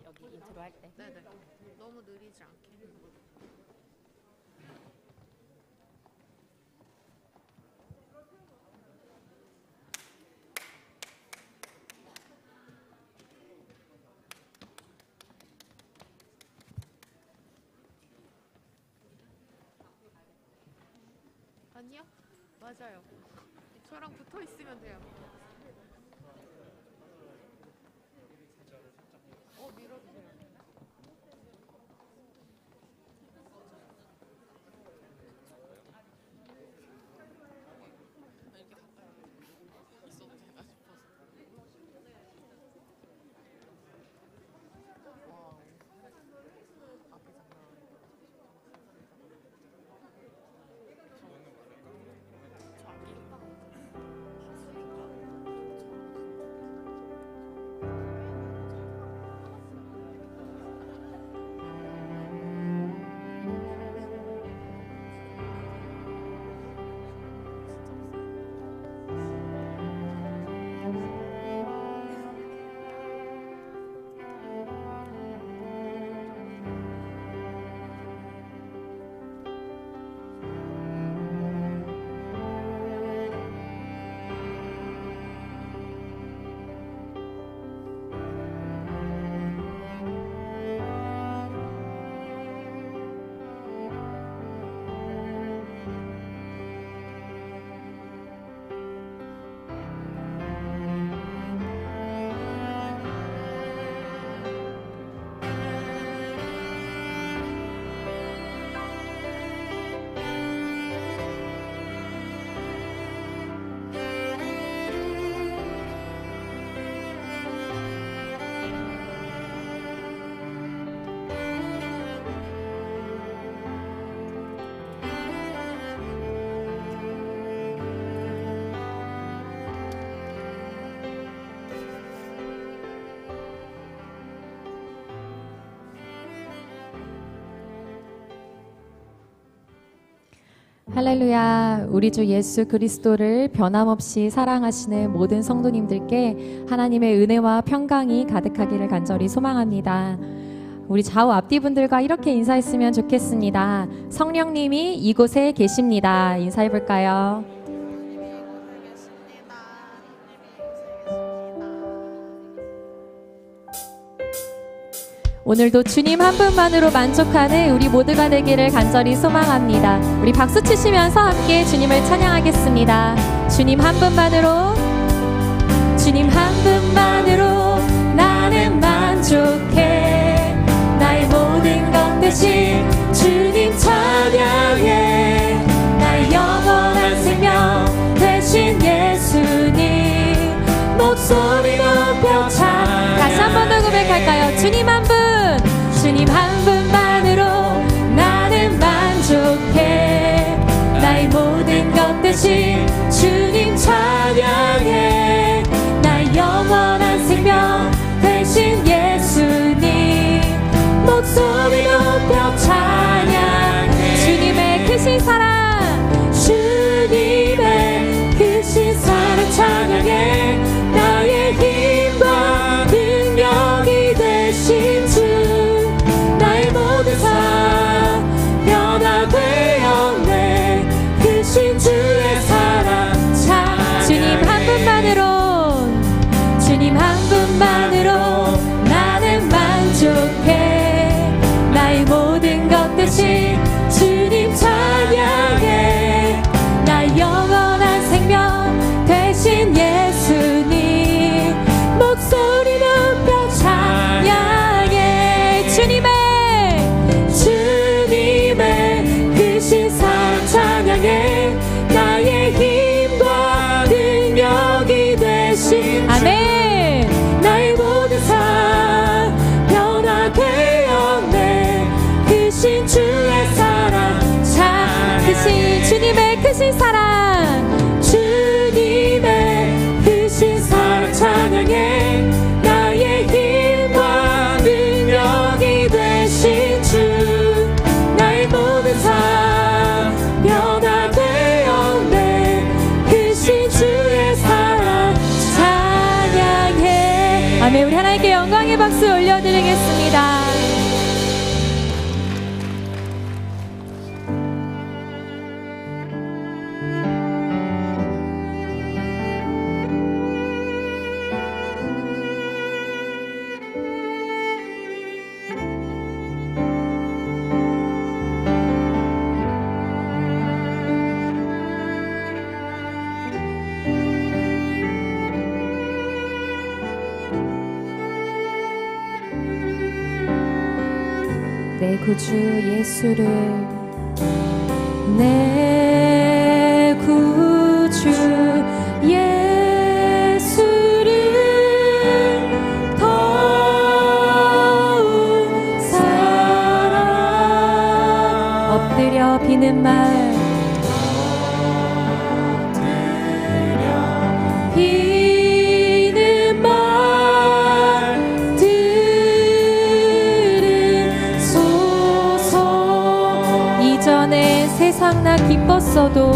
여기 인트로 할 때. 네네. 너무 느리지 않게. 아니요? 맞아요. 저랑 붙어 있으면 돼요. 밀어주세요. 이렇게 가까이 있어도 되나 싶어서. 와우. 앞에 장난 아니다. 저 앞에 할렐루야. 우리 주 예수 그리스도를 변함없이 사랑하시는 모든 성도님들께 하나님의 은혜와 평강이 가득하기를 간절히 소망합니다. 우리 좌우 앞뒤분들과 이렇게 인사했으면 좋겠습니다. 성령님이 이곳에 계십니다. 인사해 볼까요? 오늘도 주님 한 분만으로 만족하는 우리 모두가 되기를 간절히 소망합니다. 우리 박수 치시면서 함께 주님을 찬양하겠습니다. 주님 한 분만으로, 주님 한 분만으로 나는 만족해. 나의 모든 것 대신 주님 찬양해. 나의 영원한 생명 대신 예수님 목소리 높여 찬양해. 다시 한 번 더 고백할까요? 주님 한 분, 주님 한 분만으로 나는 만족해. 나의 모든 것 대신 주님 찬양해. 나의 영원한 생명 대신 예수님 목소리 높여 찬양해. 주님의 크신 사랑, 주님의 크신 사랑 찬양해. 나의 힘과 능력이 되신 주, 나의 모든 삶 변화되었네. 크신 주의 사랑 찬양해. 주님 한 분만으로, 주님 한 분만으로 나는 만족해. 나의 모든 것 대신 주님 찬양해. 나의 영원한 생명 대신 예수님 목소리 높여 찬양해. 주님의 크신 사랑 찬양해. 나의 힘과 능력이 되신 아멘. 나의 모든 삶 변화되었네. 크신 주의 사랑 크신 주님의 크신 사랑, 주님의 크신 사랑 찬양해. 나의 힘과 능력이 되신 주, 나의 모든 삶 변화되었네. 크신 주의 사랑 찬양해. 아멘. 우리 하나님께 영광의 박수 올려드리겠습니다. 내 구주 예수를 내 구주 예수를 더욱 사랑 엎드려 비는 말 비는 말 들으소서 이전에 세상 나 기뻤어도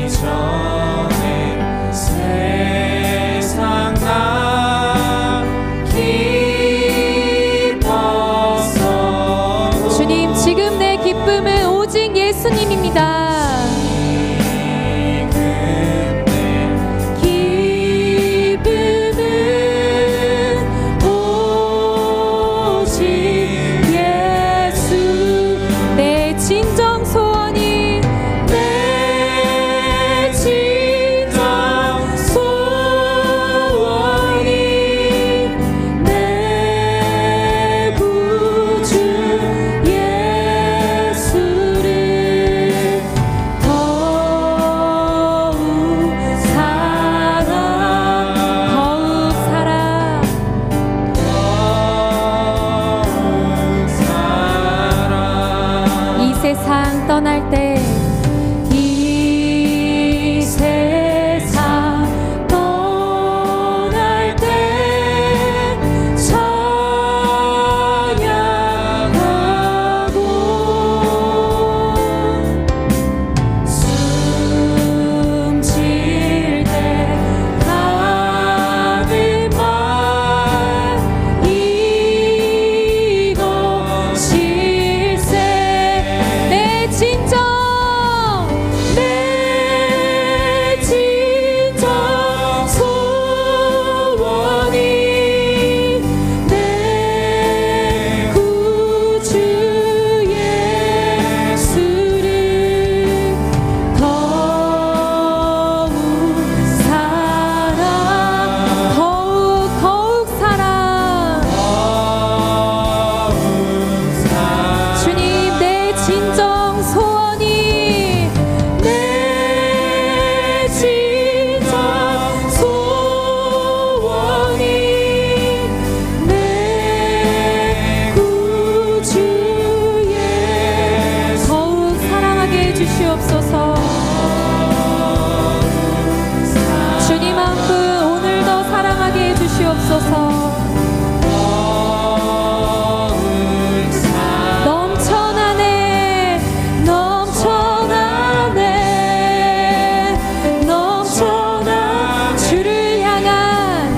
이전에 세상 나 기뻤어 주님 지금 내 기쁨은 오직 예수님입니다. 세상 떠날 때 이 세상 떠날 때 찬양하고 숨질 때 하는 말 이것일세 내 진정 소원이 내 구주 예수를 더욱 사랑 더욱 사랑 주님 내 진정 소원이 내 진정 소원이 내 구주 예수 더욱 사랑하게 해주시옵소서. 주님 한 분 오늘도 사랑하게 해주시옵소서. 넘쳐나네 넘쳐나 주를 향한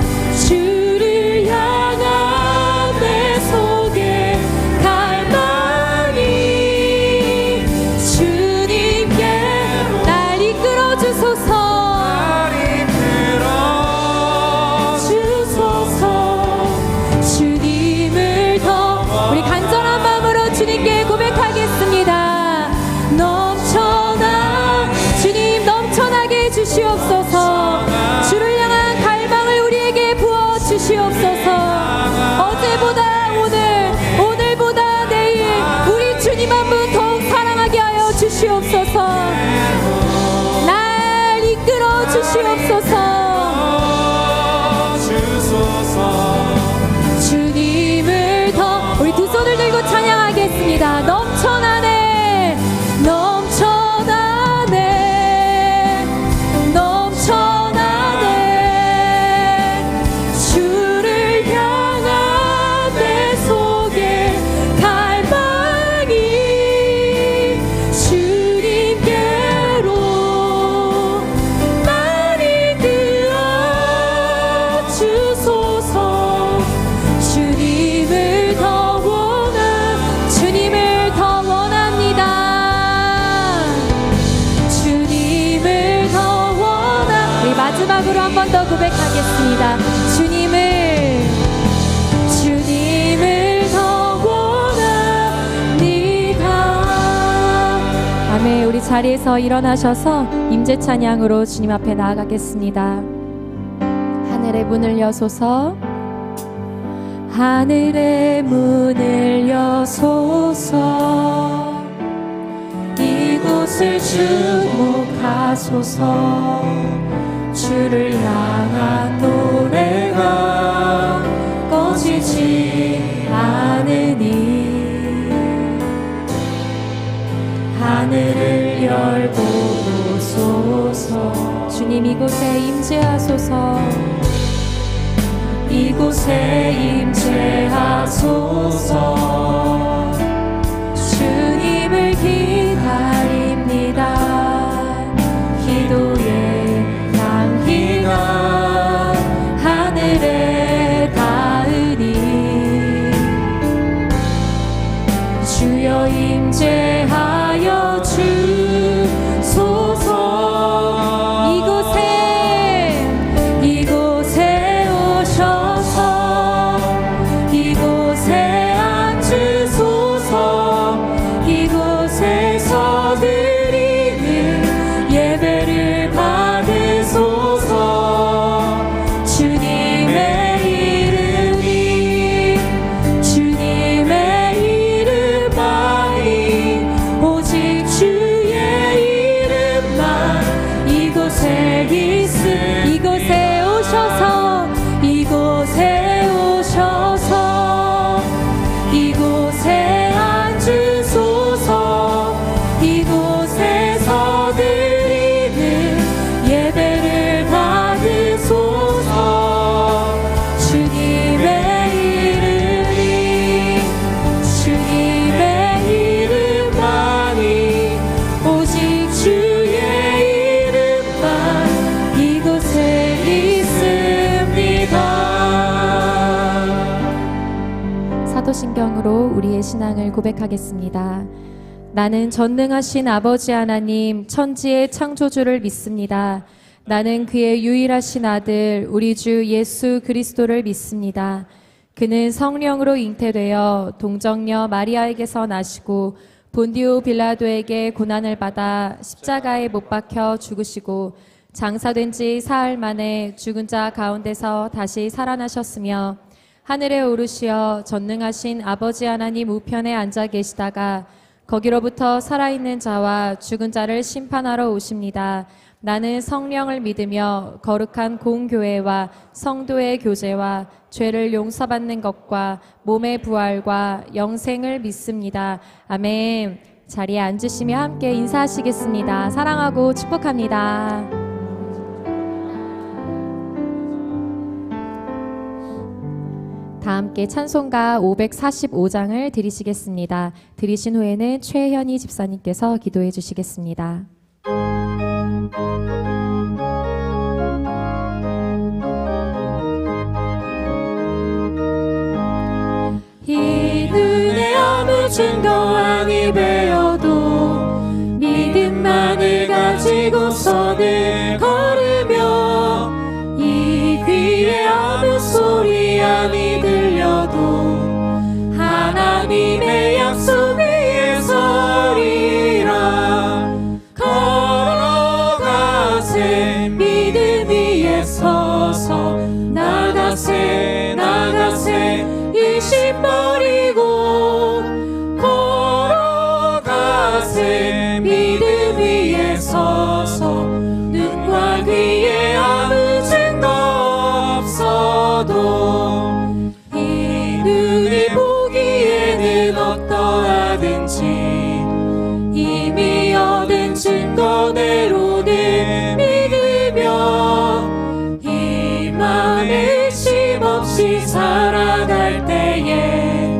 내 속에 갈망이 주님께 날 이끌어 주소서. 주님을 더 우리 간절한 마음으로 주님께 고백하겠습니다. 넘쳐나 주님 넘쳐나게 해주시옵소서. 주를 향한 갈망을 우리에게 부어 주시옵소서. 어제보다 오늘보다 내일 우리 주님 한 분 더욱 사랑하게 하여 주시옵소서. 날 이끌어 주시옵소서. 주님을 더 우리 두 손을 들고 찬양하겠습니다. 넘쳐나네 주를 향한 내 속에 갈망이 주님께로 날 이끌어 주소서. 주님을 더 원합니다. 주님을 더 우리 마지막으로 한 번 더 고백하겠습니다. 주님을 더 원합니다. 아멘. 우리 자리에서 일어나셔서 임재 찬양으로 주님 앞에 나아가겠습니다. 하늘의 문을 여소서 하늘의 문을 여소서. 이곳을 주목하소서. 주를 향한 노래가 꺼지지 않으니 하늘을 열고 보소서. 주님 이곳에 임재하소서. 이곳에 임재하소서. 주님을 기다립니다. 기도의 향기가 하늘에 닿으니 주여 임재하여 주소서. 이곳에 오셔서 이곳에 앉으소서. 이곳에서 드리는 예배를 받으소서. 주님의 이름만이 오직 주의 이름만 이곳에 이곳에 오셔서 이곳에 앉으소서. 이곳에서 드리는 예배를 받으소서. 주님의 이름만이 오직 주의 이름만 이곳에 있습니다. 사도신경으로 우리의 신앙을 고백하겠습니다. 나는 전능하신 아버지 하나님 천지의 창조주를 믿습니다. 나는 그의 유일하신 아들 우리 주 예수 그리스도를 믿습니다. 그는 성령으로 잉태되어 동정녀 마리아에게서 나시고 본디오 빌라도에게 고난을 받아 십자가에 못 박혀 죽으시고 장사된 지 사흘 만에 죽은 자 가운데서 다시 살아나셨으며 하늘에 오르시어 전능하신 아버지 하나님 우편에 앉아 계시다가 거기로부터 살아있는 자와 죽은 자를 심판하러 오십니다. 나는 성령을 믿으며 거룩한 공교회와 성도의 교제와 죄를 용서받는 것과 몸의 부활과 영생을 믿습니다. 아멘. 자리에 앉으시며 함께 인사하시겠습니다. 사랑하고 축복합니다. 다 함께 찬송가 545장을 드리시겠습니다. 드리신 후에는 최현희 집사님께서 기도해 주시겠습니다. 이 은혜 아무 증거 아니 배어도 믿음만을 가지고서는 걸으며 이 귀에 아무 소리 아니 들려도 하나님의 약속 위에 서리라. 걸어가세 믿음 위에 서서 나가세 일심 버리고 걸어가세 믿음 위에 서서 눈과 귀에 아무 증거 없어도 이 눈이 보기에는 어떠하든지 이미 얻은 증거대로는 믿으며 이 마음에 의심 없이 살아갈 때에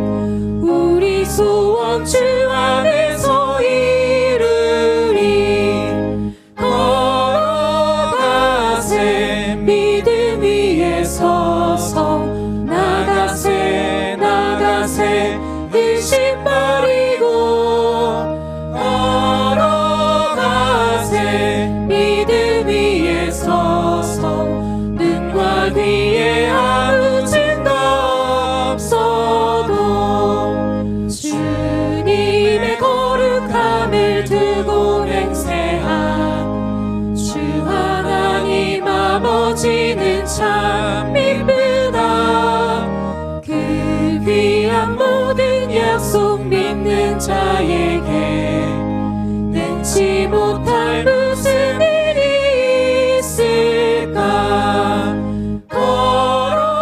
우리 소원 주 안에서 이루리. 걸어가세 믿음 위에 서서 나가세 의심 버리고 걸어가세 믿음 위에 서서 눈과 귀에 아무 증거 없어도 주님의 거룩함을 두고 맹세한 주 하나님 아버지는 참 미쁘다. 그 한 모든 약속 믿는 자에게 능치 못할 무슨 일이 있을까. 걸어가세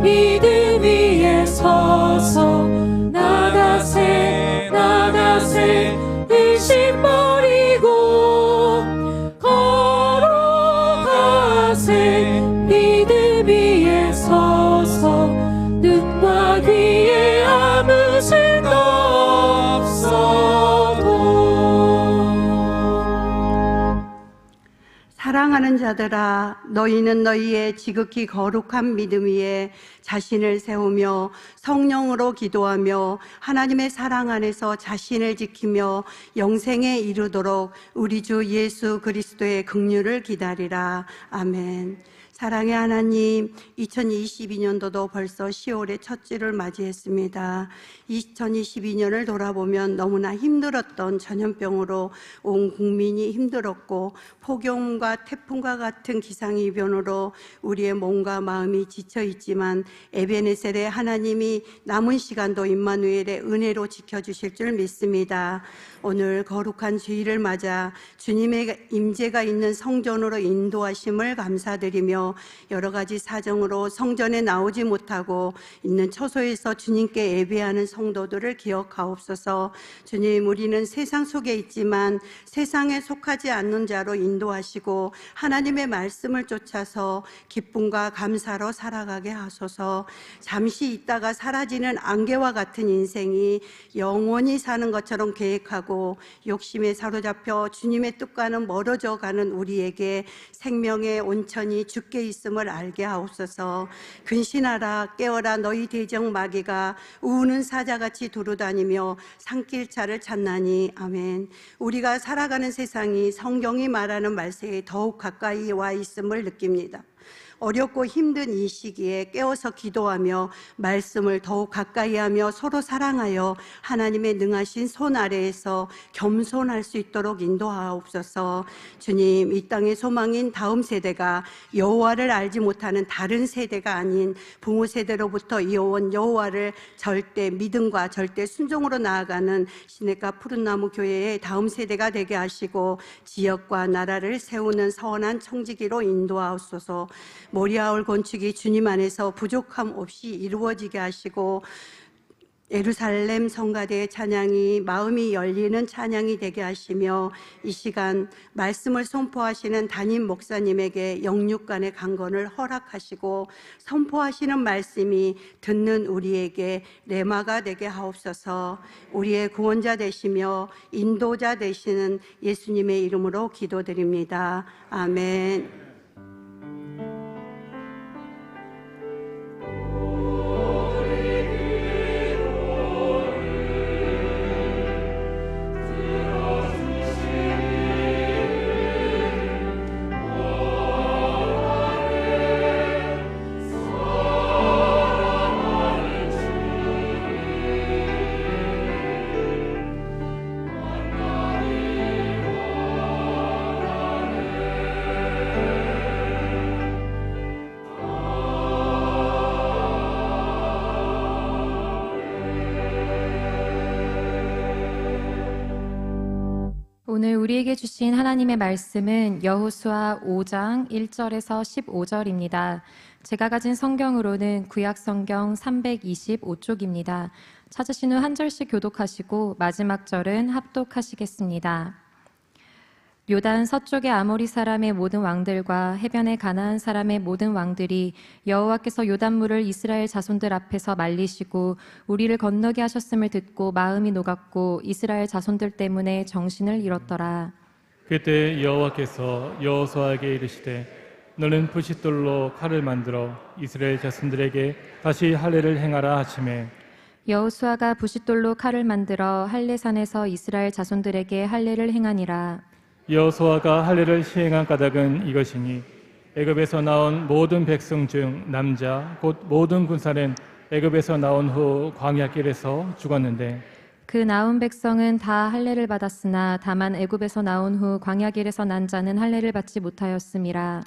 믿음 위에 서서 나가세 나가세 의심 버리고 걸어가세 믿음 위에 서서 눈과 귀에 아무 쓸모 없어도. 사랑하는 자들아, 너희는 너희의 지극히 거룩한 믿음 위에 자신을 세우며 성령으로 기도하며 하나님의 사랑 안에서 자신을 지키며 영생에 이르도록 우리 주 예수 그리스도의 긍휼을 기다리라. 아멘. 사랑의 하나님, 2022년도도 벌써 10월의 첫 주를 맞이했습니다. 2022년을 돌아보면 너무나 힘들었던 전염병으로 온 국민이 힘들었고 폭염과 태풍과 같은 기상이변으로 우리의 몸과 마음이 지쳐있지만 에베네셀의 하나님이 남은 시간도 임마누엘의 은혜로 지켜주실 줄 믿습니다. 오늘 거룩한 주일을 맞아 주님의 임재가 있는 성전으로 인도하심을 감사드리며 여러 가지 사정으로 성전에 나오지 못하고 있는 처소에서 주님께 예배하는 성도들을 기억하옵소서. 주님, 우리는 세상 속에 있지만 세상에 속하지 않는 자로 인도하시고 하나님의 말씀을 쫓아서 기쁨과 감사로 살아가게 하소서. 잠시 있다가 사라지는 안개와 같은 인생이 영원히 사는 것처럼 계획하고 욕심에 사로잡혀 주님의 뜻과는 멀어져 가는 우리에게 생명의 온천이 주께 있음을 알게 하옵소서. 근신하라, 깨어라, 너희 대적 마귀가 우는 사자같이 두루다니며 산길차를 찾나니. 아멘. 우리가 살아가는 세상이 성경이 말하는 말세에 더욱 가까이 와 있음을 느낍니다. 어렵고 힘든 이 시기에 깨어서 기도하며 말씀을 더욱 가까이 하며 서로 사랑하여 하나님의 능하신 손 아래에서 겸손할 수 있도록 인도하옵소서. 주님, 이 땅의 소망인 다음 세대가 여호와를 알지 못하는 다른 세대가 아닌 부모 세대로부터 이어온 여호와를 절대 믿음과 절대 순종으로 나아가는 시냇가 푸른나무 교회의 다음 세대가 되게 하시고 지역과 나라를 세우는 선한 청지기로 인도하옵소서. 모리아올 건축이 주님 안에서 부족함 없이 이루어지게 하시고 예루살렘 성가대의 찬양이 마음이 열리는 찬양이 되게 하시며 이 시간 말씀을 선포하시는 담임 목사님에게 영육간의 강건을 허락하시고 선포하시는 말씀이 듣는 우리에게 레마가 되게 하옵소서. 우리의 구원자 되시며 인도자 되시는 예수님의 이름으로 기도드립니다. 아멘. 오늘 우리에게 주신 하나님의 말씀은 여호수아 5장 1절에서 15절입니다. 제가 가진 성경으로는 구약 성경 325쪽입니다. 찾으신 후 한 절씩 교독하시고 마지막 절은 합독하시겠습니다. 요단 서쪽의 아모리 사람의 모든 왕들과 해변의 가나안 사람의 모든 왕들이 여호와께서 요단물을 이스라엘 자손들 앞에서 말리시고 우리를 건너게 하셨음을 듣고 마음이 녹았고 이스라엘 자손들 때문에 정신을 잃었더라. 그때 여호와께서 여호수아에게 이르시되 너는 부싯돌로 칼을 만들어 이스라엘 자손들에게 다시 할례를 행하라 하시매 여호수아가 부싯돌로 칼을 만들어 할례산에서 이스라엘 자손들에게 할례를 행하니라. 여호수아가 할례를 시행한 까닭은 이것이니 애굽에서 나온 모든 백성 중 남자 곧 모든 군사는 애굽에서 나온 후 광야길에서 죽었는데 그 나온 백성은 다 할례를 받았으나 다만 애굽에서 나온 후 광야길에서 난 자는 할례를 받지 못하였음이라.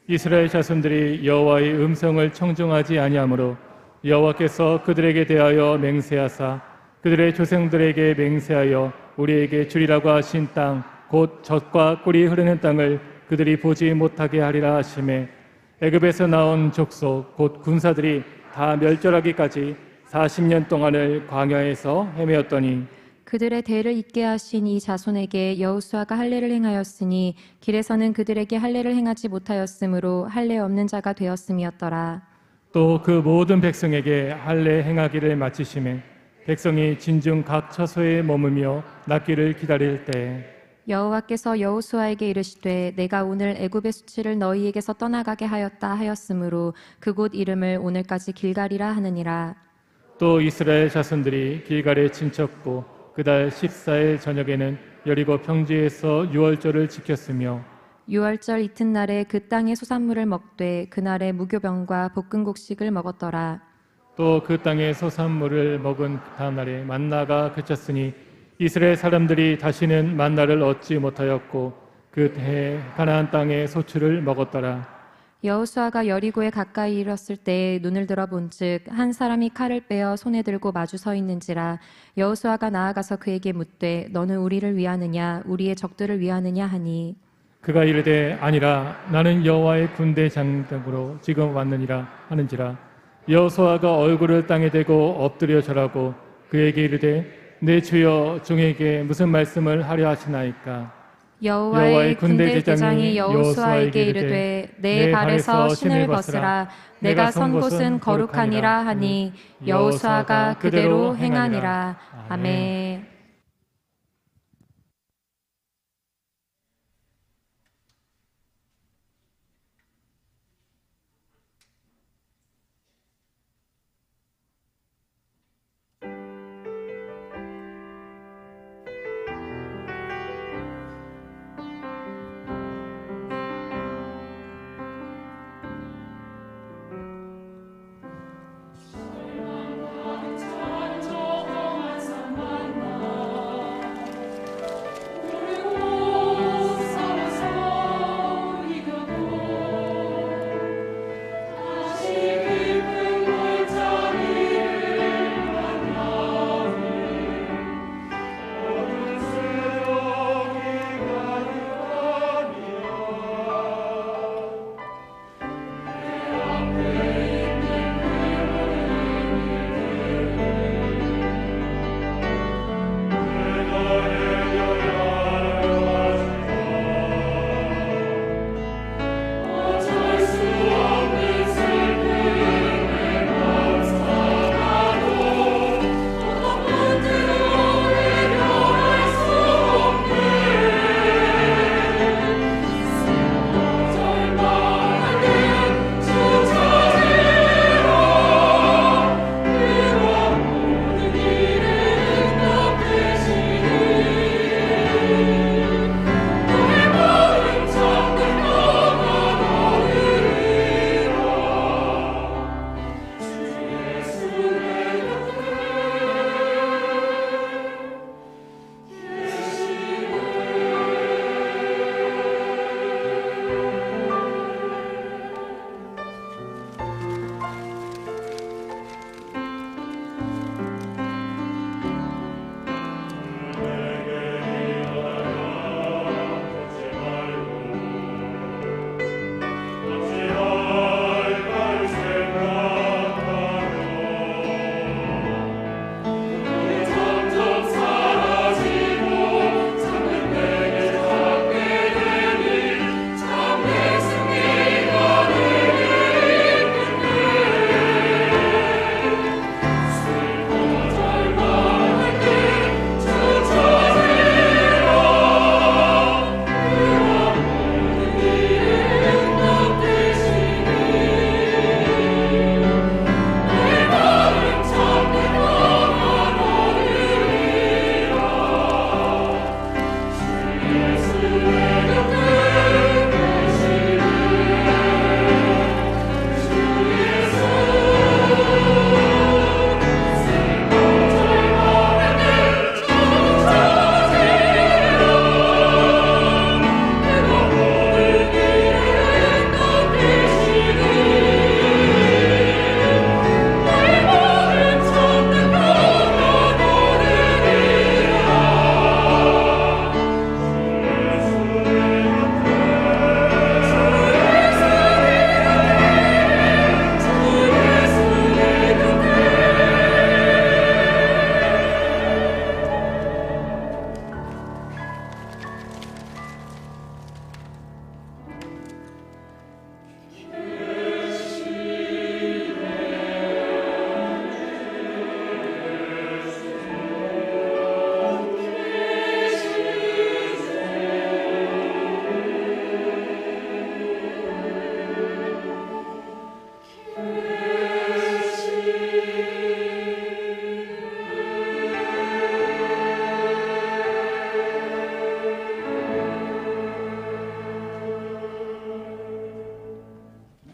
이스라엘 자손들이 여호와의 음성을 청종하지 아니하므로 여호와께서 그들에게 대하여 맹세하사 그들의 조상들에게 맹세하여 우리에게 주리라고 하신 땅 곧 젖과 꿀이 흐르는 땅을 그들이 보지 못하게 하리라 하시매 애굽에서 나온 족속 곧 군사들이 다 멸절하기까지 40년 동안을 광야에서 헤매었더니 그들의 대를 잇게 하신 이 자손에게 여호수아가 할례를 행하였으니 길에서는 그들에게 할례를 행하지 못하였으므로 할례 없는 자가 되었음이었더라. 또 그 모든 백성에게 할례 행하기를 마치심에 백성이 진중 각 처소에 머무며 낫기를 기다릴 때 여호와께서 여호수아에게 이르시되 내가 오늘 애굽의 수치를 너희에게서 떠나가게 하였다 하였으므로 그곳 이름을 오늘까지 길갈이라 하느니라. 또 이스라엘 자손들이 길갈에 진쳤고 그달 14일 저녁에는 여리고 평지에서 유월절을 지켰으며 유월절 이튿날에 그 땅의 소산물을 먹되 그날에 무교병과 볶은 곡식을 먹었더라. 또 그 땅의 소산물을 먹은 다음날에 만나가 그쳤으니 이스라엘 사람들이 다시는 만나를 얻지 못하였고 그 해 가나안 땅의 소출을 먹었더라. 여호수아가 여리고에 가까이 이르렀을 때 눈을 들어 본즉 한 사람이 칼을 빼어 손에 들고 마주 서 있는지라. 여호수아가 나아가서 그에게 묻되 너는 우리를 위하느냐 우리의 적들을 위하느냐 하니 그가 이르되 아니라 나는 여호와의 군대 장장으로 지금 왔느니라 하는지라. 여호수아가 얼굴을 땅에 대고 엎드려 절하고 그에게 이르되 내 주여 종에게 무슨 말씀을 하려 하시나이까. 여호와의 군대 대장이 여호수아에게 이르되 내 발에서 신을 벗으라. 내가 선 곳은 거룩하니라 하니 여호수아가 그대로 행하니라. 아멘.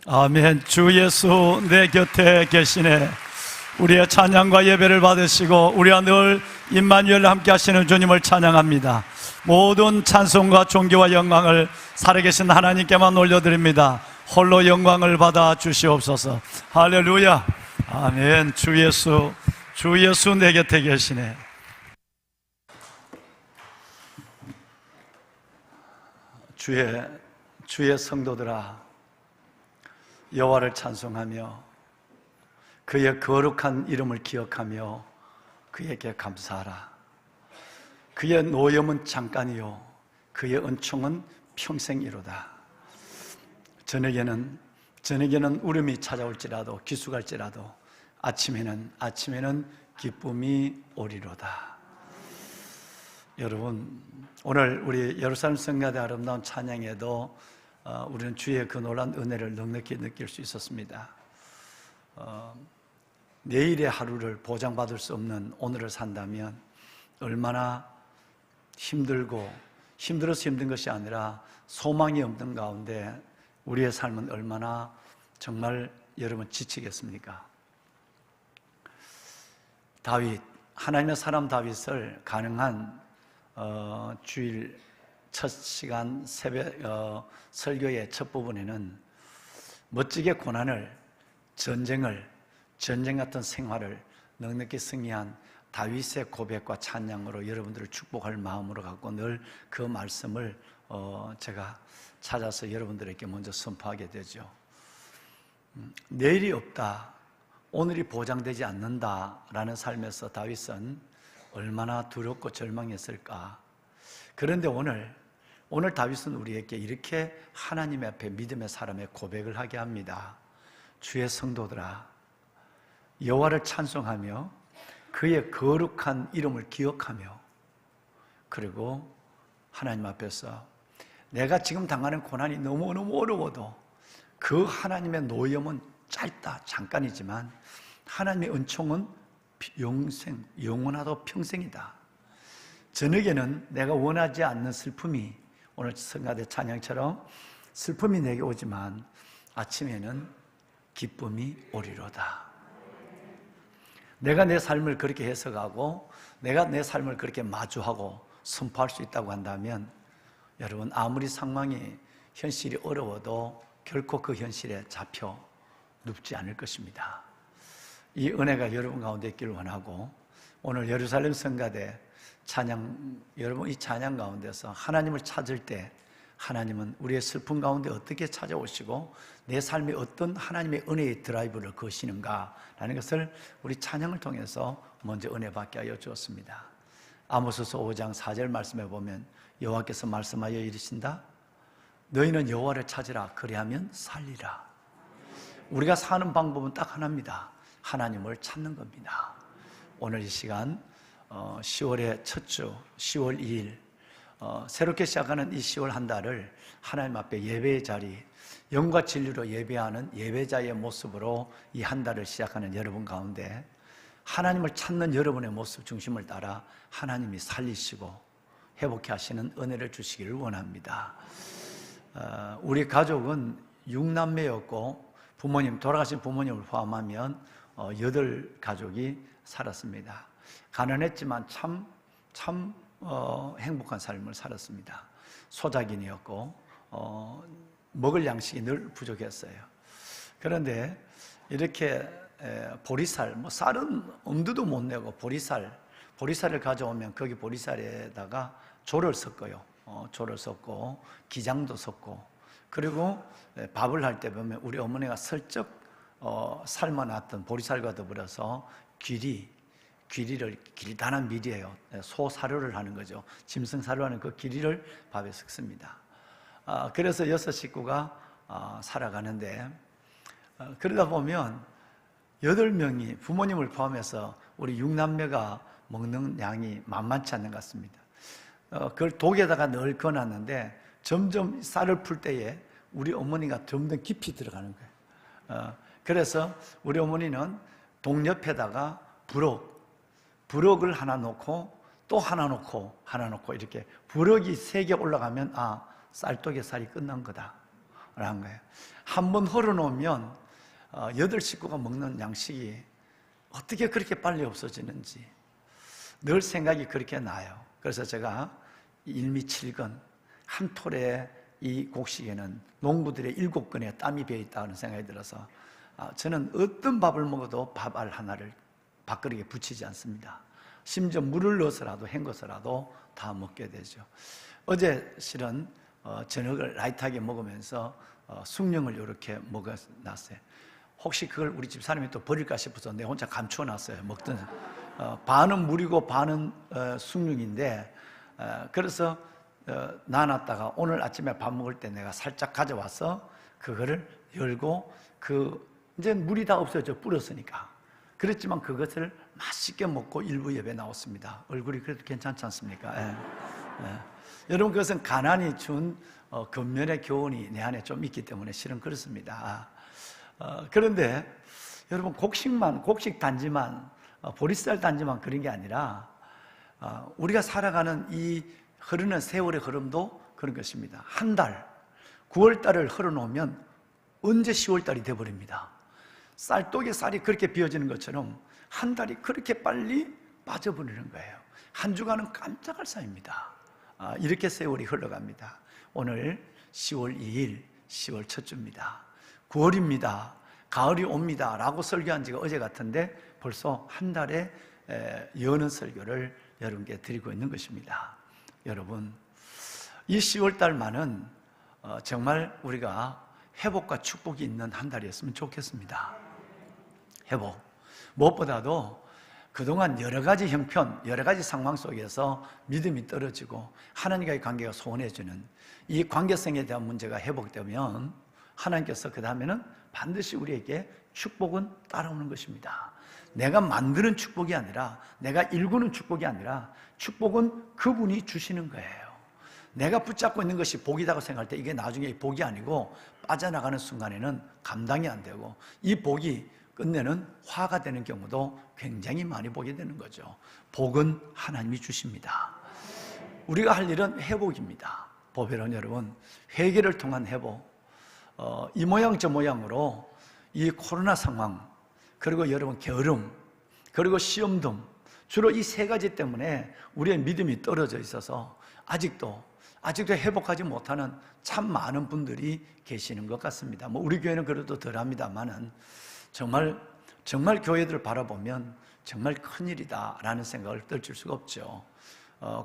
아멘. 주 예수 내 곁에 계시네. 우리의 찬양과 예배를 받으시고 우리와 늘 임마누엘 함께 하시는 주님을 찬양합니다. 모든 찬송과 존귀와 영광을 살아계신 하나님께만 올려드립니다. 홀로 영광을 받아 주시옵소서. 할렐루야. 아멘. 주 예수 내 곁에 계시네. 주의 성도들아, 여호와를 찬송하며 그의 거룩한 이름을 기억하며 그에게 감사하라. 그의 노염은 잠깐이요 그의 은총은 평생이로다. 저녁에는 울음이 찾아올지라도 기수갈지라도 아침에는 기쁨이 오리로다. 여러분, 오늘 우리 예루살렘 성가대 아름다운 찬양에도 우리는 주의 그 놀라운 은혜를 넉넉히 느낄 수 있었습니다. 내일의 하루를 보장받을 수 없는 오늘을 산다면 얼마나 힘들어서 힘든 것이 아니라 소망이 없는 가운데 우리의 삶은 얼마나 정말 여러분 지치겠습니까? 하나님의 사람 다윗을 가능한 주일 첫 시간 새벽 설교의 첫 부분에는 멋지게 고난을, 전쟁 같은 생활을 넉넉히 승리한 다윗의 고백과 찬양으로 여러분들을 축복할 마음으로 갖고 늘 그 말씀을 제가 찾아서 여러분들에게 먼저 선포하게 되죠. 내일이 없다, 오늘이 보장되지 않는다라는 삶에서 다윗은 얼마나 두렵고 절망했을까. 그런데 오늘 다윗은 우리에게 이렇게 하나님 앞에 믿음의 사람의 고백을 하게 합니다. 주의 성도들아, 여호와를 찬송하며 그의 거룩한 이름을 기억하며, 그리고 하나님 앞에서 내가 지금 당하는 고난이 너무너무 어려워도 그 하나님의 노염은 짧다, 잠깐이지만 하나님의 은총은 영원하도 평생이다. 저녁에는 내가 원하지 않는 슬픔이, 오늘 성가대 찬양처럼 슬픔이 내게 오지만 아침에는 기쁨이 오리로다. 내가 내 삶을 그렇게 해석하고 내가 내 삶을 그렇게 마주하고 선포할 수 있다고 한다면 여러분, 아무리 상황이 현실이 어려워도 결코 그 현실에 잡혀 눕지 않을 것입니다. 이 은혜가 여러분 가운데 있기를 원하고, 오늘 예루살렘 성가대 찬양, 여러분 이 찬양 가운데서 하나님을 찾을 때 하나님은 우리의 슬픔 가운데 어떻게 찾아오시고 내 삶에 어떤 하나님의 은혜의 드라이브를 거시는가라는 것을 우리 찬양을 통해서 먼저 은혜 받게 하여 주었습니다. 아모스서 5장 4절 말씀에 보면 여호와께서 말씀하여 이르신다. 너희는 여호와를 찾으라, 그리하면 살리라. 우리가 사는 방법은 딱 하나입니다. 하나님을 찾는 겁니다. 오늘 이 시간 10월의 첫 주, 10월 2일 새롭게 시작하는 이 10월 한 달을 하나님 앞에 예배의 자리, 영과 진리로 예배하는 예배자의 모습으로 이 한 달을 시작하는 여러분 가운데 하나님을 찾는 여러분의 모습 중심을 따라 하나님이 살리시고 회복케 하시는 은혜를 주시기를 원합니다. 우리 가족은 6남매였고 돌아가신 부모님을 포함하면 8가족이 살았습니다. 가난했지만 참 행복한 삶을 살았습니다. 소작인이었고 먹을 양식이 늘 부족했어요. 그런데 이렇게 보리쌀, 쌀은 엄두도 못 내고 보리쌀을 가져오면 거기 보리쌀에다가 조를 섞어요. 조를 섞고 기장도 섞고, 그리고 밥을 할 때 보면 우리 어머니가 슬쩍 삶아놨던 보리쌀과 더불어서 귀리를, 길다란 밀이에요. 소 사료를 하는 거죠. 짐승 사료를 하는 그 귀리를 밥에 섞습니다. 그래서 6식구가 살아가는데, 그러다 보면 8명이 부모님을 포함해서 우리 6남매가 먹는 양이 만만치 않는 것 같습니다. 그걸 독에다가 늘 꺼놨는데 점점 쌀을 풀 때에 우리 어머니가 점점 깊이 들어가는 거예요. 그래서 우리 어머니는 동 옆에다가 부럭을 하나 놓고 또 하나 놓고 이렇게 부럭이 3개 올라가면 쌀독의 쌀이 끝난 거다. 라는 거예요. 한번 헐어놓으면 8식구가 먹는 양식이 어떻게 그렇게 빨리 없어지는지 늘 생각이 그렇게 나요. 그래서 제가 일미칠근 한 톨의 이 곡식에는 농부들의 7근의 땀이 배어있다는 생각이 들어서 저는 어떤 밥을 먹어도 밥알 하나를 밥그릇에 붙이지 않습니다. 심지어 물을 넣어서라도 헹궈서라도 다 먹게 되죠. 어제 실은 저녁을 라이트하게 먹으면서 숭늉을 이렇게 먹어놨어요. 혹시 그걸 우리 집 사람이 또 버릴까 싶어서 내가 혼자 감추어놨어요. 먹던 반은 물이고 반은 숭늉인데 그래서 놔놨다가 오늘 아침에 밥 먹을 때 내가 살짝 가져와서 그거를 열고 이제 물이 다 없어져 불었으니까. 그렇지만 그것을 맛있게 먹고 일부 예배 나왔습니다. 얼굴이 그래도 괜찮지 않습니까? 예. 예. 여러분 그것은 가난이 준 겉면의 교훈이 내 안에 좀 있기 때문에 실은 그렇습니다. 그런데 여러분 곡식 단지만 보리쌀 단지만 그런 게 아니라 우리가 살아가는 이 흐르는 세월의 흐름도 그런 것입니다. 한 달, 9월달을 흘러놓으면 언제 10월달이 돼버립니다. 쌀독에 쌀이 그렇게 비어지는 것처럼 한 달이 그렇게 빨리 빠져버리는 거예요. 한 주간은 깜짝할 사이입니다. 이렇게 세월이 흘러갑니다. 오늘 10월 2일, 10월 첫 주입니다. 9월입니다. 가을이 옵니다. 라고 설교한 지가 어제 같은데 벌써 한 달에 여는 설교를 여러분께 드리고 있는 것입니다. 여러분, 이 10월 달만은 정말 우리가 회복과 축복이 있는 한 달이었으면 좋겠습니다. 회복. 무엇보다도 그동안 여러 가지 형편, 여러 가지 상황 속에서 믿음이 떨어지고 하나님과의 관계가 소원해지는 이 관계성에 대한 문제가 회복되면 하나님께서 그 다음에는 반드시 우리에게 축복은 따라오는 것입니다. 내가 만드는 축복이 아니라, 내가 일구는 축복이 아니라 축복은 그분이 주시는 거예요. 내가 붙잡고 있는 것이 복이라고 생각할 때 이게 나중에 복이 아니고 빠져나가는 순간에는 감당이 안 되고 이 복이 끝내는 화가 되는 경우도 굉장히 많이 보게 되는 거죠. 복은 하나님이 주십니다. 우리가 할 일은 회복입니다. 보배론 여러분, 회개를 통한 회복, 이 모양 저 모양으로 이 코로나 상황, 그리고 여러분 게으름, 그리고 시험등, 주로 이 세 가지 때문에 우리의 믿음이 떨어져 있어서 아직도 회복하지 못하는 참 많은 분들이 계시는 것 같습니다. 우리 교회는 그래도 덜합니다만은 정말 교회들을 바라보면 정말 큰일이다라는 생각을 떨칠 수가 없죠.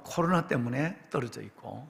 코로나 때문에 떨어져 있고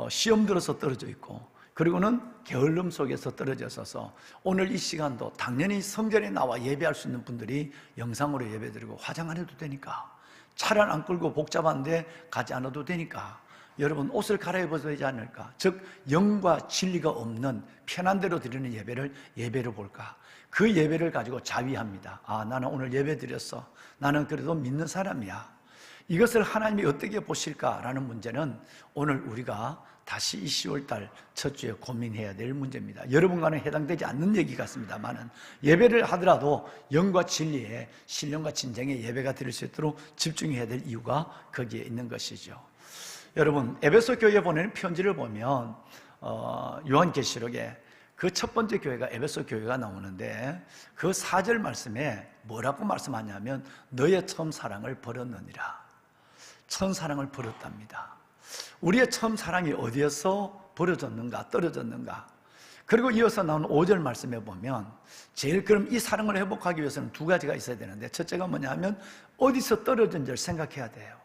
시험 들어서 떨어져 있고 그리고는 게을름 속에서 떨어져 있어서 오늘 이 시간도 당연히 성전에 나와 예배할 수 있는 분들이 영상으로 예배드리고 화장 안 해도 되니까 차를 안 끌고 복잡한데 가지 않아도 되니까 여러분 옷을 갈아입어도 되지 않을까? 즉 영과 진리가 없는 편한 대로 드리는 예배를 볼까? 그 예배를 가지고 자위합니다. 나는 오늘 예배 드렸어. 나는 그래도 믿는 사람이야. 이것을 하나님이 어떻게 보실까라는 문제는 오늘 우리가 다시 이 10월달 첫 주에 고민해야 될 문제입니다. 여러분과는 해당되지 않는 얘기 같습니다만은 예배를 하더라도 영과 진리에 신령과 진정의 예배가 드릴 수 있도록 집중해야 될 이유가 거기에 있는 것이죠. 여러분, 에베소 교회에 보내는 편지를 보면 요한계시록에 그 첫 번째 교회가 에베소 교회가 나오는데 그 4절 말씀에 뭐라고 말씀하냐면 너의 처음 사랑을 버렸느니라. 처음 사랑을 버렸답니다. 우리의 처음 사랑이 어디에서 버려졌는가, 떨어졌는가. 그리고 이어서 나오는 5절 말씀에 보면 제일 그럼 이 사랑을 회복하기 위해서는 두 가지가 있어야 되는데 첫째가 뭐냐면 어디서 떨어진지를 생각해야 돼요.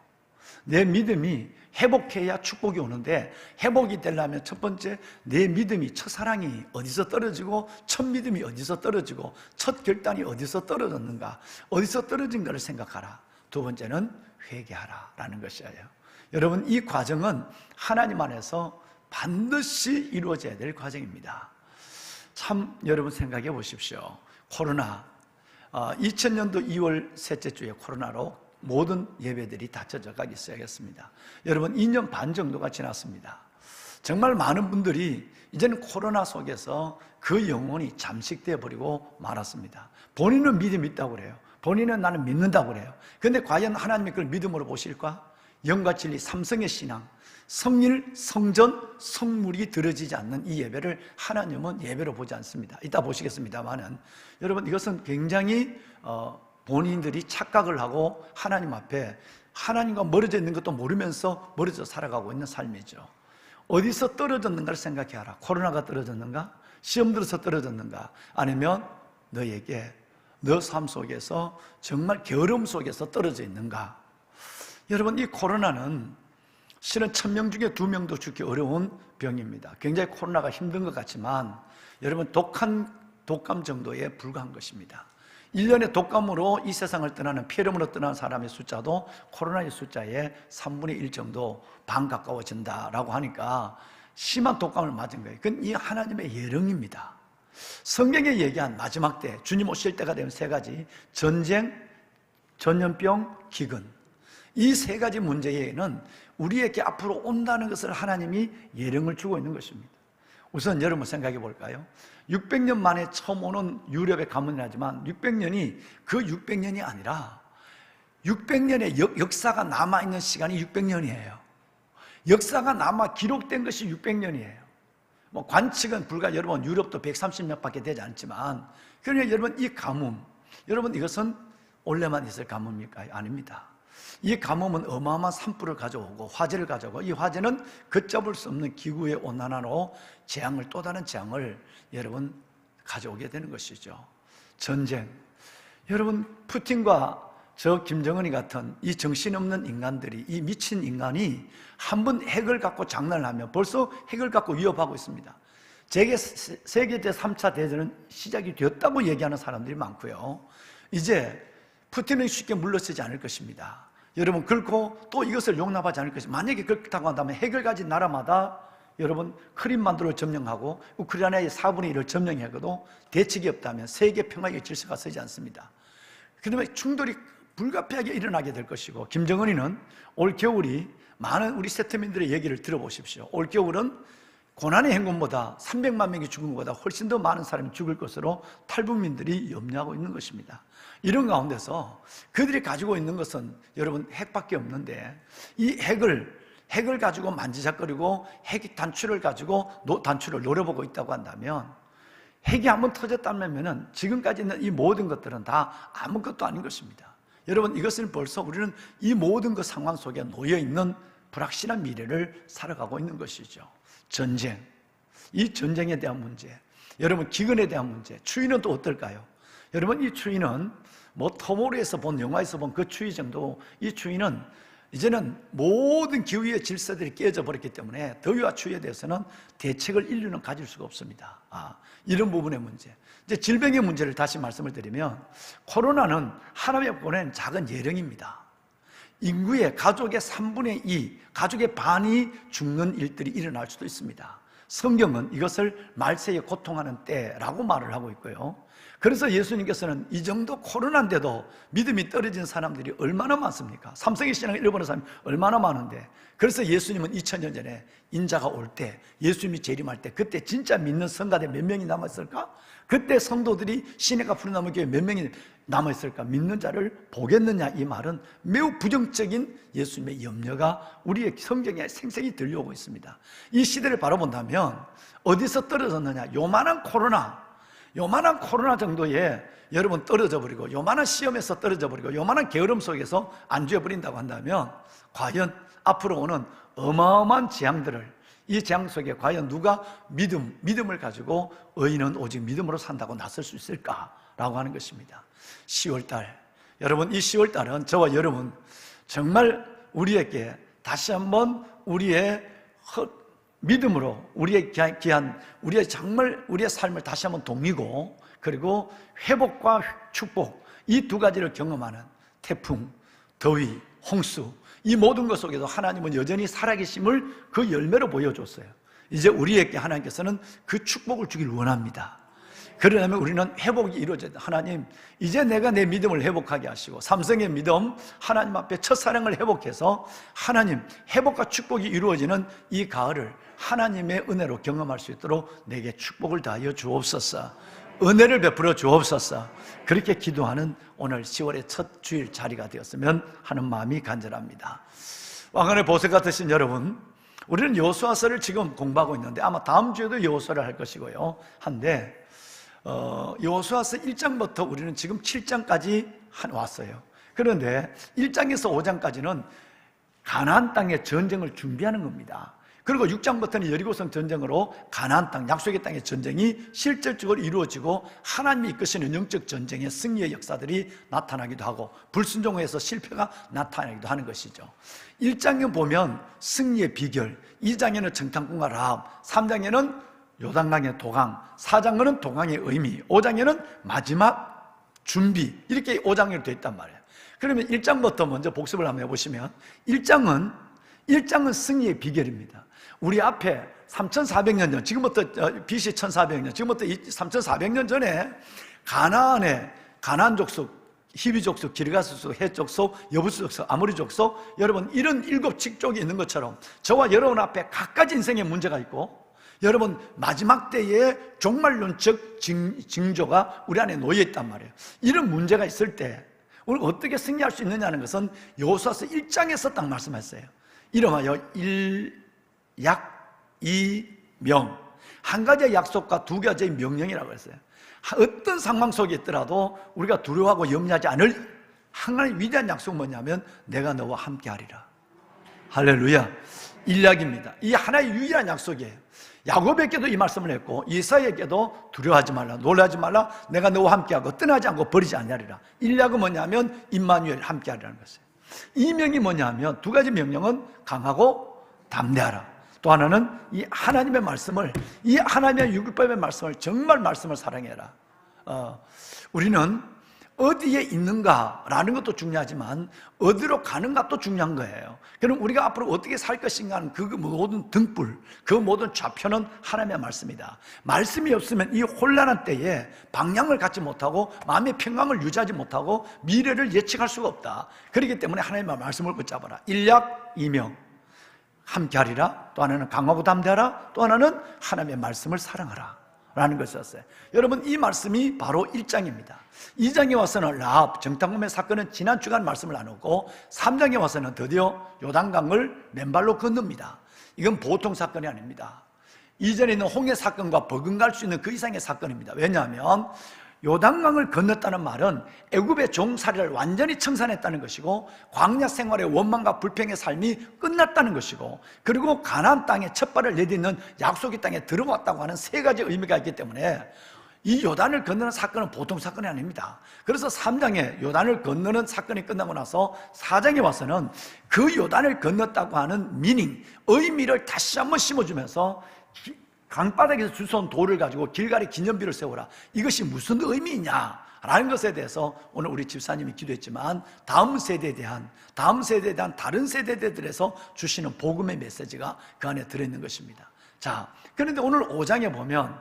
내 믿음이 회복해야 축복이 오는데 회복이 되려면 첫 번째 내 믿음이 첫사랑이 어디서 떨어지고 첫 믿음이 어디서 떨어지고 첫 결단이 어디서 떨어졌는가, 어디서 떨어진가를 생각하라. 두 번째는 회개하라 라는 것이에요. 여러분, 이 과정은 하나님 안에서 반드시 이루어져야 될 과정입니다. 참 여러분 생각해 보십시오. 코로나 2000년도 2월 셋째 주에 코로나로 모든 예배들이 닫혀져 가기 시작했습니다. 여러분 2년 반 정도가 지났습니다. 정말 많은 분들이 이제는 코로나 속에서 그 영혼이 잠식되어 버리고 말았습니다. 본인은 믿음이 있다고 그래요. 본인은 나는 믿는다고 그래요. 그런데 과연 하나님이 그걸 믿음으로 보실까? 영과 진리 삼성의 신앙, 성일, 성전, 성물이 드러지지 않는 이 예배를 하나님은 예배로 보지 않습니다. 이따 보시겠습니다만은 여러분, 이것은 굉장히 본인들이 착각을 하고 하나님 앞에 하나님과 멀어져 있는 것도 모르면서 멀어져 살아가고 있는 삶이죠. 어디서 떨어졌는가를 생각해라. 코로나가 떨어졌는가? 시험 들어서 떨어졌는가? 아니면 너에게 너 삶 속에서 정말 게으름 속에서 떨어져 있는가? 여러분, 이 코로나는 실은 1000명 중에 2명도 죽기 어려운 병입니다. 굉장히 코로나가 힘든 것 같지만 여러분, 독감 정도에 불과한 것입니다. 1년에 독감으로 이 세상을 떠나는, 폐렴으로 떠나는 사람의 숫자도 코로나의 숫자의 3분의 1 정도, 반 가까워진다라고 하니까 심한 독감을 맞은 거예요. 그건 이 하나님의 예령입니다. 성경에 얘기한 마지막 때, 주님 오실 때가 되면 3가지: 전쟁, 전염병, 기근. 이 3가지 문제에는 우리에게 앞으로 온다는 것을 하나님이 예령을 주고 있는 것입니다. 우선 여러분 생각해 볼까요? 600년 만에 처음 오는 유럽의 가문이라지만 600년이 그 600년이 아니라 600년의 역사가 남아있는 시간이 600년이에요. 역사가 남아 기록된 것이 600년이에요. 뭐 관측은 불과 여러분 유럽도 130년밖에 되지 않지만, 그러니까 여러분 이 가뭄, 여러분 이것은 원래만 있을 가뭄입니까? 아닙니다. 이 가뭄은 어마어마한 산불을 가져오고 화재를 가져오고, 이 화재는 걷잡을 수 없는 기후의 온난화로 재앙을, 또 다른 재앙을 여러분 가져오게 되는 것이죠. 전쟁. 여러분, 푸틴과 저 김정은이 같은 이 정신없는 인간들이, 이 미친 인간이 한번 핵을 갖고 장난을 하면 벌써 핵을 갖고 위협하고 있습니다. 세계 제3차 대전은 시작이 되었다고 얘기하는 사람들이 많고요. 이제 푸틴은 쉽게 물러서지 않을 것입니다. 여러분, 그렇고 또 이것을 용납하지 않을 것입니다. 만약에 그렇다고 한다면 핵을 가진 나라마다 여러분 크림반도를 점령하고 우크라이나의 4분의 1을 점령해도 대책이 없다면 세계 평화의 질서가 서지 않습니다. 그다음에 충돌이 불가피하게 일어나게 될 것이고, 김정은이는 올 겨울이, 많은 우리 세트민들의 얘기를 들어보십시오. 올 겨울은 고난의 행군보다 300만 명이 죽은 것보다 훨씬 더 많은 사람이 죽을 것으로 탈북민들이 염려하고 있는 것입니다. 이런 가운데서 그들이 가지고 있는 것은 여러분 핵밖에 없는데, 이 핵을 가지고 만지작거리고 핵 단추를 가지고 단추를 노려보고 있다고 한다면, 핵이 한번 터졌다면 지금까지 있는 이 모든 것들은 다 아무것도 아닌 것입니다. 여러분, 이것을 벌써 우리는 이 모든 그 상황 속에 놓여있는 불확실한 미래를 살아가고 있는 것이죠. 전쟁, 이 전쟁에 대한 문제, 여러분 기근에 대한 문제, 추위는 또 어떨까요? 여러분, 이 추위는 뭐 터모르에서 본, 영화에서 본 그 추위 정도, 이 추위는 이제는 모든 기후의 질서들이 깨져 버렸기 때문에 더위와 추위에 대해서는 대책을 인류는 가질 수가 없습니다. 이런 부분의 문제. 이제 질병의 문제를 다시 말씀을 드리면, 코로나는 하나님의 보낸 작은 예령입니다. 인구의, 가족의 3분의 2, 가족의 반이 죽는 일들이 일어날 수도 있습니다. 성경은 이것을 말세에 고통하는 때라고 말을 하고 있고요. 그래서 예수님께서는 이 정도 코로나인데도 믿음이 떨어진 사람들이 얼마나 많습니까? 삼성의 신앙을 잃어버린 사람이 얼마나 많은데, 그래서 예수님은 2000년 전에 인자가 올 때, 예수님이 재림할 때, 그때 진짜 믿는 성가대 몇 명이 남았을까? 그때 성도들이 시내가 푸른나무 교회 몇 명이 남아있을까? 믿는 자를 보겠느냐? 이 말은 매우 부정적인 예수님의 염려가 우리의 성경에 생생히 들려오고 있습니다. 이 시대를 바라본다면 어디서 떨어졌느냐? 요만한 코로나 정도에 여러분 떨어져 버리고, 요만한 시험에서 떨어져 버리고, 요만한 게으름 속에서 안주해 버린다고 한다면, 과연 앞으로 오는 어마어마한 재앙들을, 이 재앙 속에 과연 누가 믿음을 가지고 의인은 오직 믿음으로 산다고 나설 수 있을까라고 하는 것입니다. 10월달, 여러분 이 10월달은 저와 여러분 정말 우리에게 다시 한번 우리의 믿음으로 우리의 귀한 우리의 삶을 다시 한번 동이고, 그리고 회복과 축복, 이 2가지를 경험하는 태풍, 더위, 홍수, 이 모든 것 속에서 하나님은 여전히 살아계심을 그 열매로 보여줬어요. 이제 우리에게 하나님께서는 그 축복을 주길 원합니다. 그러려면 우리는 회복이 이루어져야 돼. 하나님, 이제 내가 내 믿음을 회복하게 하시고, 삼성의 믿음, 하나님 앞에 첫사랑을 회복해서 하나님 회복과 축복이 이루어지는 이 가을을 하나님의 은혜로 경험할 수 있도록 내게 축복을 다하여 주옵소서, 은혜를 베풀어 주옵소서. 그렇게 기도하는 오늘 10월의 첫 주일 자리가 되었으면 하는 마음이 간절합니다. 왕관의 보석 같으신 여러분, 우리는 여호수아서를 지금 공부하고 있는데 아마 다음 주에도 여호수아를 할 것이고요. 한데 여호수아서 1장부터 우리는 지금 7장까지 왔어요. 그런데 1장에서 5장까지는 가나안 땅의 전쟁을 준비하는 겁니다. 그리고 6장부터는 여리고성 전쟁으로 가나안 땅, 약속의 땅의 전쟁이 실질적으로 이루어지고 하나님이 이끄시는 영적 전쟁의 승리의 역사들이 나타나기도 하고 불순종에서 실패가 나타나기도 하는 것이죠. 1장에 보면 승리의 비결, 2장에는 정탐꾼과 라합, 3장에는 요단강의 도강, 4장에는 도강의 의미, 5장에는 마지막 준비, 이렇게 5장으로 되어 있단 말이에요. 그러면 1장부터 먼저 복습을 한번 해보시면 1장은 승리의 비결입니다. 우리 앞에 3,400년 전, 지금부터 BC 1,400년, 지금부터 3,400년 전에 가나안 족속, 히비 족속, 기르가스 족속, 헷 족속, 여부스 족속, 아모리 족속, 여러분 이런 7 족속이 있는 것처럼 저와 여러분 앞에 각가지 인생의 문제가 있고, 여러분 마지막 때의 종말론적 징조가 우리 안에 놓여 있단 말이에요. 이런 문제가 있을 때 우리가 어떻게 승리할 수 있느냐는 것은 여호수아서 1장에서 딱 말씀했어요. 이름하여 이명, 한 가지의 약속과 두 가지의 명령이라고 했어요. 어떤 상황 속에 있더라도 우리가 두려워하고 염려하지 않을 하나님의 위대한 약속은 뭐냐면 내가 너와 함께 하리라. 할렐루야. 일약입니다. 이 하나의 유일한 약속이에요. 야곱에게도 이 말씀을 했고 이사야에게도 두려워하지 말라, 놀라지 말라, 내가 너와 함께하고 떠나지 않고 버리지 않으리라. 일약은 뭐냐면 임마누엘 함께하리라는 것이에요. 이명이 뭐냐면 두 가지 명령은 강하고 담대하라. 또 하나는 이 하나님의 말씀을, 이 하나님의 율법의 말씀을, 정말 말씀을 사랑해라. 우리는 어디에 있는가라는 것도 중요하지만 어디로 가는가 또 중요한 거예요. 그럼 우리가 앞으로 어떻게 살 것인가 하는 그 모든 등불, 그 모든 좌표는 하나님의 말씀이다. 말씀이 없으면 이 혼란한 때에 방향을 갖지 못하고 마음의 평강을 유지하지 못하고 미래를 예측할 수가 없다. 그렇기 때문에 하나님의 말씀을 붙잡아라. 일약, 이명, 함께하리라. 또 하나는 강하고 담대하라. 또 하나는 하나님의 말씀을 사랑하라 라는 것이었어요. 여러분 이 말씀이 바로 1장입니다 2장에 와서는 라합, 정탐꾼의 사건은 지난 주간 말씀을 나누고 3장에 와서는 드디어 요단강을 맨발로 건넙니다. 이건 보통 사건이 아닙니다. 이전에 있는 홍해 사건과 버금갈 수 있는 그 이상의 사건입니다. 왜냐하면 요단강을 건넜다는 말은 애굽의 종살이를 완전히 청산했다는 것이고 광야 생활의 원망과 불평의 삶이 끝났다는 것이고, 그리고 가나안 땅에 첫 발을 내딛는 약속의 땅에 들어왔다고 하는 세 가지 의미가 있기 때문에 이 요단을 건너는 사건은 보통 사건이 아닙니다. 그래서 3장에 요단을 건너는 사건이 끝나고 나서 4장에 와서는 그 요단을 건넜다고 하는 미닝, 의미를 다시 한번 심어주면서 강바닥에서 주워온 돌을 가지고 길갈이 기념비를 세우라. 이것이 무슨 의미냐라는 것에 대해서 오늘 우리 집사님이 기도했지만 다음 세대에 대한 다른 세대들에서 주시는 복음의 메시지가 그 안에 들어있는 것입니다. 자, 그런데 오늘 5장에 보면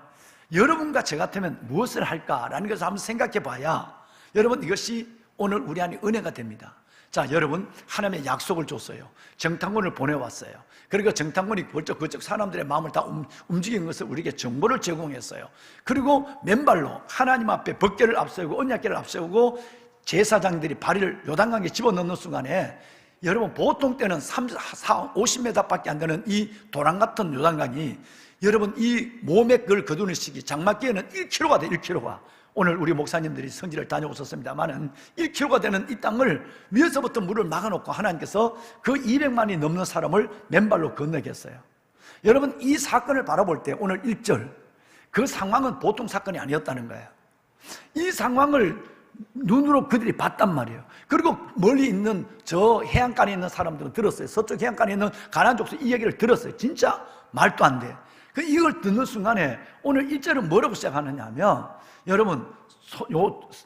여러분과 저 같으면 무엇을 할까라는 것을 한번 생각해 봐야 여러분 이것이 오늘 우리 안에 은혜가 됩니다. 자, 여러분 하나님의 약속을 줬어요. 정탐꾼을 보내왔어요. 그리고 정탐꾼이 그쪽 사람들의 마음을 다 움직인 것을 우리에게 정보를 제공했어요. 그리고 맨발로 하나님 앞에 법궤를 앞세우고 언약궤를 앞세우고 제사장들이 발을 요단강에 집어넣는 순간에 여러분 보통 때는 50m밖에 안 되는 이 도랑 같은 요단강이 여러분 이 몸에 그걸 거두는 시기 장막기에는 1kg가 돼. 1kg가. 오늘 우리 목사님들이 성지를 다녀오셨습니다만은 1kg가 되는 이 땅을 위에서부터 물을 막아놓고 하나님께서 그 200만이 넘는 사람을 맨발로 건너게 했어요. 여러분 이 사건을 바라볼 때 오늘 1절 그 상황은 보통 사건이 아니었다는 거예요. 이 상황을 눈으로 그들이 봤단 말이에요. 그리고 멀리 있는 저 해안가에 있는 사람들은 들었어요. 서쪽 해안가에 있는 가나안 족속 이 얘기를 들었어요. 진짜 말도 안 돼. 이걸 듣는 순간에 오늘 1절은 뭐라고 시작하느냐 하면 여러분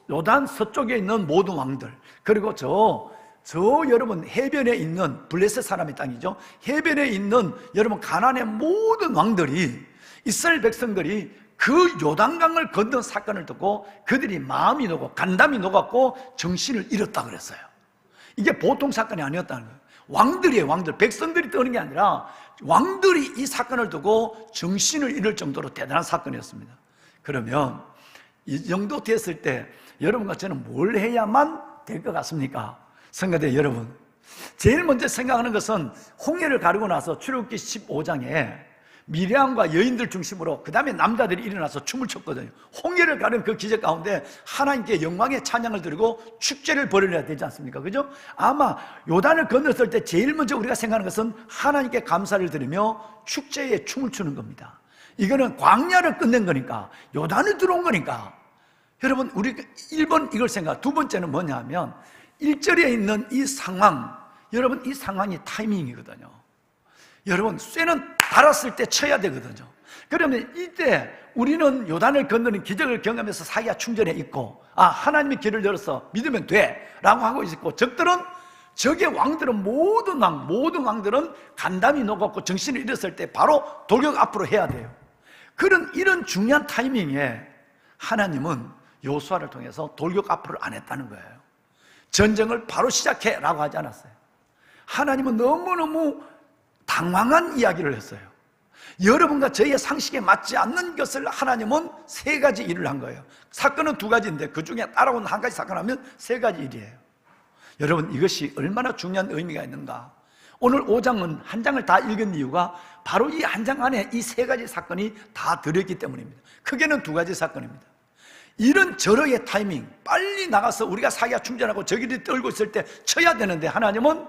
요단 서쪽에 있는 모든 왕들, 그리고 저 여러분 해변에 있는 블레셋 사람의 땅이죠. 해변에 있는 여러분 가나안의 모든 왕들이, 이스라엘 백성들이 그 요단강을 건넌 사건을 듣고 그들이 마음이 녹고 간담이 녹았고 정신을 잃었다 그랬어요. 이게 보통 사건이 아니었다는 거예요. 왕들이에요. 왕들. 백성들이 떠는 게 아니라 왕들이 이 사건을 두고 정신을 잃을 정도로 대단한 사건이었습니다. 그러면 이 정도 됐을 때 여러분과 저는 뭘 해야만 될 것 같습니까? 성가대 여러분, 제일 먼저 생각하는 것은 홍해를 가르고 나서 출애굽기 15장에 미리암과 여인들 중심으로 그 다음에 남자들이 일어나서 춤을 췄거든요. 홍해를 가른 그 기적 가운데 하나님께 영광의 찬양을 드리고 축제를 벌여야 되지 않습니까? 그죠? 아마 요단을 건넜을 때 제일 먼저 우리가 생각하는 것은 하나님께 감사를 드리며 축제에 춤을 추는 겁니다. 이거는 광야를 끝낸 거니까, 요단을 들어온 거니까. 여러분, 우리 1번 이걸 생각, 두 번째는 뭐냐 하면 1절에 있는 이 상황, 여러분 이 상황이 타이밍이거든요. 여러분, 쇠는 달았을 때 쳐야 되거든요. 그러면 이때 우리는 요단을 건너는 기적을 경험해서 사기가 충전해 있고, 아, 하나님이 길을 열어서 믿으면 돼 라고 하고 있고, 적의 왕들은 모든 왕들은 간담이 녹았고 정신을 잃었을 때 바로 돌격 앞으로 해야 돼요. 이런 중요한 타이밍에 하나님은 요수아를 통해서 돌격 앞으로 안 했다는 거예요. 전쟁을 바로 시작해 라고 하지 않았어요. 하나님은 너무너무 당황한 이야기를 했어요. 여러분과 저희의 상식에 맞지 않는 것을 하나님은 3가지 일을 한 거예요. 사건은 2가지인데 그 중에 따라온 한 가지 사건 하면 3가지 일이에요. 여러분, 이것이 얼마나 중요한 의미가 있는가. 오늘 5장은 한 장을 다 읽은 이유가 바로 이 한 장 안에 이 3가지 사건이 다 들어있기 때문입니다. 크게는 2가지 사건입니다. 이런 절호의 타이밍, 빨리 나가서 우리가 사기가 충전하고 저기를 떨고 있을 때 쳐야 되는데 하나님은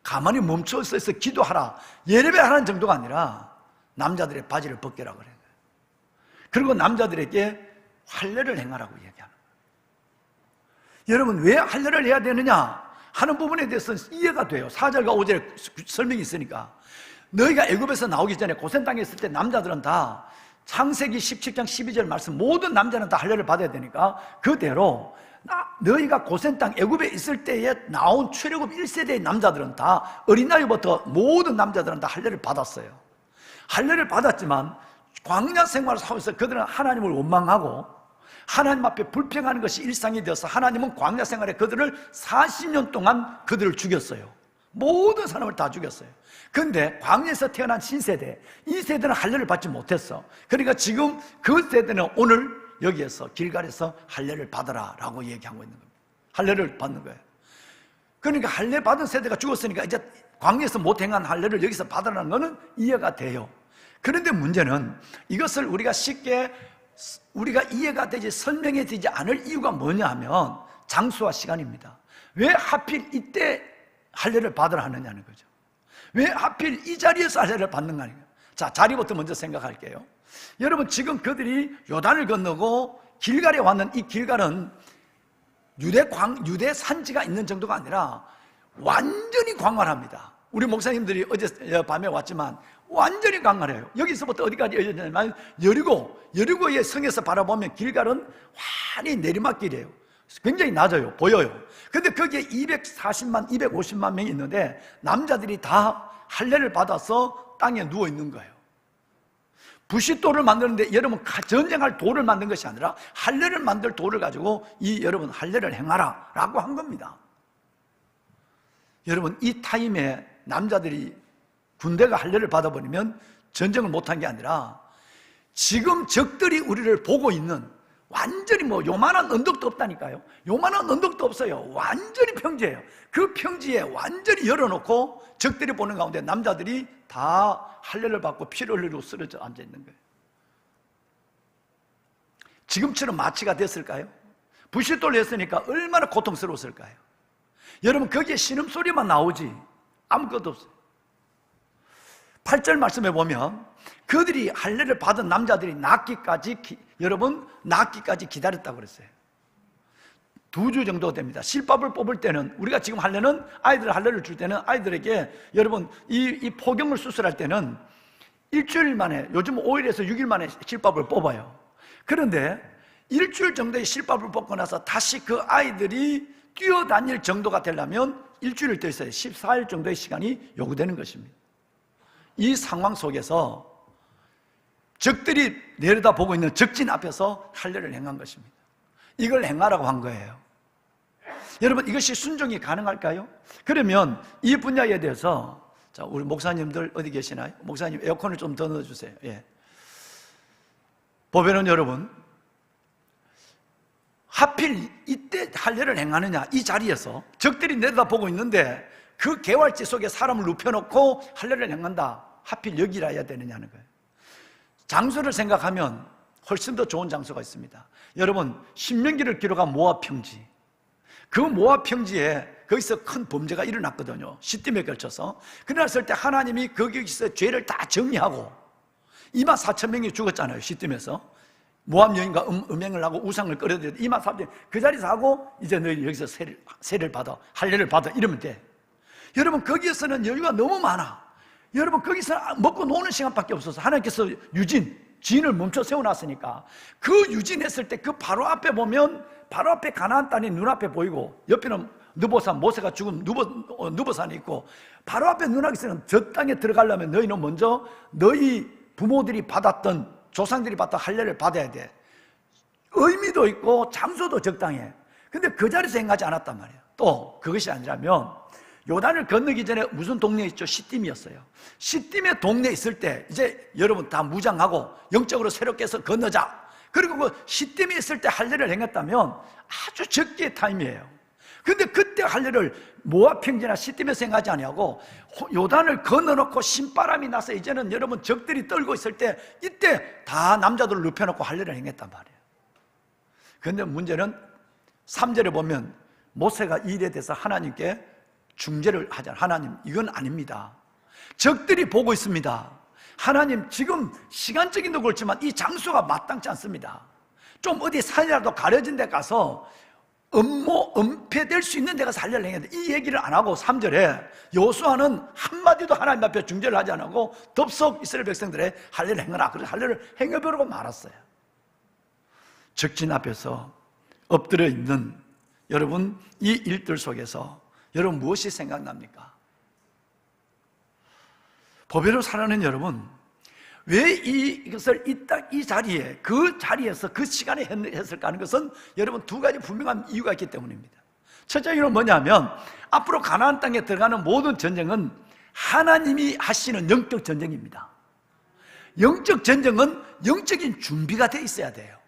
가만히 멈춰 있어서 기도하라, 예배하라는 정도가 아니라 남자들의 바지를 벗겨라 그래요. 그리고 남자들에게 할례를 행하라고 얘기하는 거예요. 여러분, 왜 할례를 해야 되느냐 하는 부분에 대해서는 이해가 돼요. 4절과 5절에 설명이 있으니까. 너희가 애굽에서 나오기 전에 고센 땅에 있을 때 남자들은 다 창세기 17장 12절 말씀, 모든 남자는 다 할례를 받아야 되니까 그대로 너희가 고센 땅 애굽에 있을 때에 나온 출애굽 1세대의 남자들은 다 어린 나이부터 모든 남자들은 다 할례를 받았어요. 할례를 받았지만 광야 생활을 하면서 그들은 하나님을 원망하고 하나님 앞에 불평하는 것이 일상이 되어서 하나님은 광야 생활에 그들을 40년 동안 그들을 죽였어요. 모든 사람을 다 죽였어요. 그런데 광야에서 태어난 신세대, 이 세대는 할례를 받지 못했어. 그러니까 지금 그 세대는 오늘 여기에서 길갈에서 할례를 받아라 라고 얘기하고 있는 겁니다. 할례를 받는 거예요. 그러니까 할례 받은 세대가 죽었으니까 이제 광야에서 못 행한 할례를 여기서 받으라는 것은 이해가 돼요. 그런데 문제는 이것을 우리가 쉽게 이해가 되지, 설명이 되지 않을 이유가 뭐냐 하면 장소와 시간입니다. 왜 하필 이때 할례를 받으라 하느냐는 거죠. 왜 하필 이 자리에서 할례를 받는가 하는 거예요. 자, 자리부터 먼저 생각할게요. 여러분, 지금 그들이 요단을 건너고 길갈에 왔는 이 길갈은 유대 산지가 있는 정도가 아니라 완전히 광활합니다. 우리 목사님들이 어제 밤에 왔지만 완전히 광활해요. 여기서부터 어디까지 이어지냐면 여리고의 성에서 바라보면 길갈은 환히 내리막길이에요. 굉장히 낮아요. 보여요. 근데 거기에 240만, 250만 명이 있는데 남자들이 다 할례를 받아서 땅에 누워 있는 거예요. 부싯돌을 만드는데 여러분 전쟁할 돌을 만든 것이 아니라 할례를 만들 돌을 가지고 여러분 할례를 행하라 라고 한 겁니다. 여러분, 이 타임에 남자들이 군대가 할례를 받아버리면 전쟁을 못한 게 아니라 지금 적들이 우리를 보고 있는 완전히 요만한 언덕도 없다니까요. 요만한 언덕도 없어요. 완전히 평지예요. 그 평지에 완전히 열어놓고 적들이 보는 가운데 남자들이 다 할례를 받고 피를 흘리고 쓰러져 앉아 있는 거예요. 지금처럼 마취가 됐을까요? 부싯돌 했으니까 얼마나 고통스러웠을까요? 여러분, 거기에 신음소리만 나오지 아무것도 없어요. 8절 말씀에 보면 그들이 할례를 받은 남자들이 낫기까지 기다렸다고 그랬어요. 2주 정도 됩니다. 실밥을 뽑을 때는, 우리가 지금 할례는 아이들 할례를 줄 때는 아이들에게 여러분 이 포경을 수술할 때는 일주일 만에, 요즘 5일에서 6일 만에 실밥을 뽑아요. 그런데 일주일 정도의 실밥을 뽑고 나서 다시 그 아이들이 뛰어다닐 정도가 되려면 일주일을 더 있어야 14일 정도의 시간이 요구되는 것입니다. 이 상황 속에서 적들이 내려다보고 있는 적진 앞에서 할례를 행한 것입니다. 이걸 행하라고 한 거예요. 여러분, 이것이 순종이 가능할까요? 그러면 이 분야에 대해서, 자, 우리 목사님들 어디 계시나요? 목사님 에어컨을 좀 더 넣어주세요. 예. 보면은 여러분, 하필 이때 할례를 행하느냐? 이 자리에서 적들이 내려다보고 있는데 그 개활지 속에 사람을 눕혀놓고 할례를 행한다. 하필 여기라 해야 되느냐는 거예요. 장소를 생각하면 훨씬 더 좋은 장소가 있습니다. 여러분, 신명기를 기록한 모압 평지, 그 모압 평지에 거기서 큰 범죄가 일어났거든요. 시딤에 걸쳐서. 그랬을 때 하나님이 거기서 죄를 다 정리하고 24,000명이 죽었잖아요. 시딤에서 모압 여인과 음행을 하고 우상을 끌어들여 24,000명 그 자리에서 하고 이제 너희 여기서 세례를 받아, 할례를 받아, 이러면 돼. 여러분, 거기에서는 여유가 너무 많아. 여러분, 거기서 먹고 노는 시간밖에 없어서 하나님께서 지인을 멈춰 세워놨으니까 그 유진했을 때 그 바로 앞에 보면 바로 앞에 가나안 땅이 눈앞에 보이고 옆에는 느보산, 모세가 죽은 느보산이 있고 바로 앞에 눈앞에서는 저 땅에 들어가려면 너희는 먼저 너희 부모들이 받았던, 조상들이 받던 할례를 받아야 돼. 의미도 있고 장소도 적당해. 근데 그 자리에서 행하지 않았단 말이에요. 또 그것이 아니라면 요단을 건너기 전에 무슨 동네에 있죠? 시딤이었어요. 시딤의 동네에 있을 때 이제 여러분 다 무장하고 영적으로 새롭게 해서 건너자. 그리고 그 시딤에 있을 때 할례를 행했다면 아주 적기의 타임이에요. 근데 그때 할례를 모압 평지나 시딤에서 행하지 아니하고 요단을 건너놓고 신바람이 나서 이제는 여러분 적들이 떨고 있을 때 이때 다 남자들을 눕혀놓고 할례를 행했단 말이에요. 그런데 문제는 3절에 보면 모세가 이 일에 대해서 하나님께 중재를 하잖아요. 하나님, 이건 아닙니다. 적들이 보고 있습니다. 하나님, 지금 시간적인도 그렇지만 이 장소가 마땅치 않습니다. 좀 어디 산이라도 가려진 데 가서 은폐될 수 있는 데 가서 할례를 행해야 돼. 이 얘기를 안 하고 3절에 여호수아는 한마디도 하나님 앞에 중재를 하지 않고 덥석 이스라엘 백성들의 할례를 행하라. 그래서 할례를 행해보려고 말았어요. 적진 앞에서 엎드려 있는 여러분, 이 일들 속에서 여러분 무엇이 생각납니까? 보배로 살아는 여러분, 왜 이것을 이 자리에, 그 자리에서 그 시간에 했을까 하는 것은 여러분 두 가지 분명한 이유가 있기 때문입니다. 첫째 이유는 뭐냐면 앞으로 가나안 땅에 들어가는 모든 전쟁은 하나님이 하시는 영적 전쟁입니다. 영적 전쟁은 영적인 준비가 돼 있어야 돼요.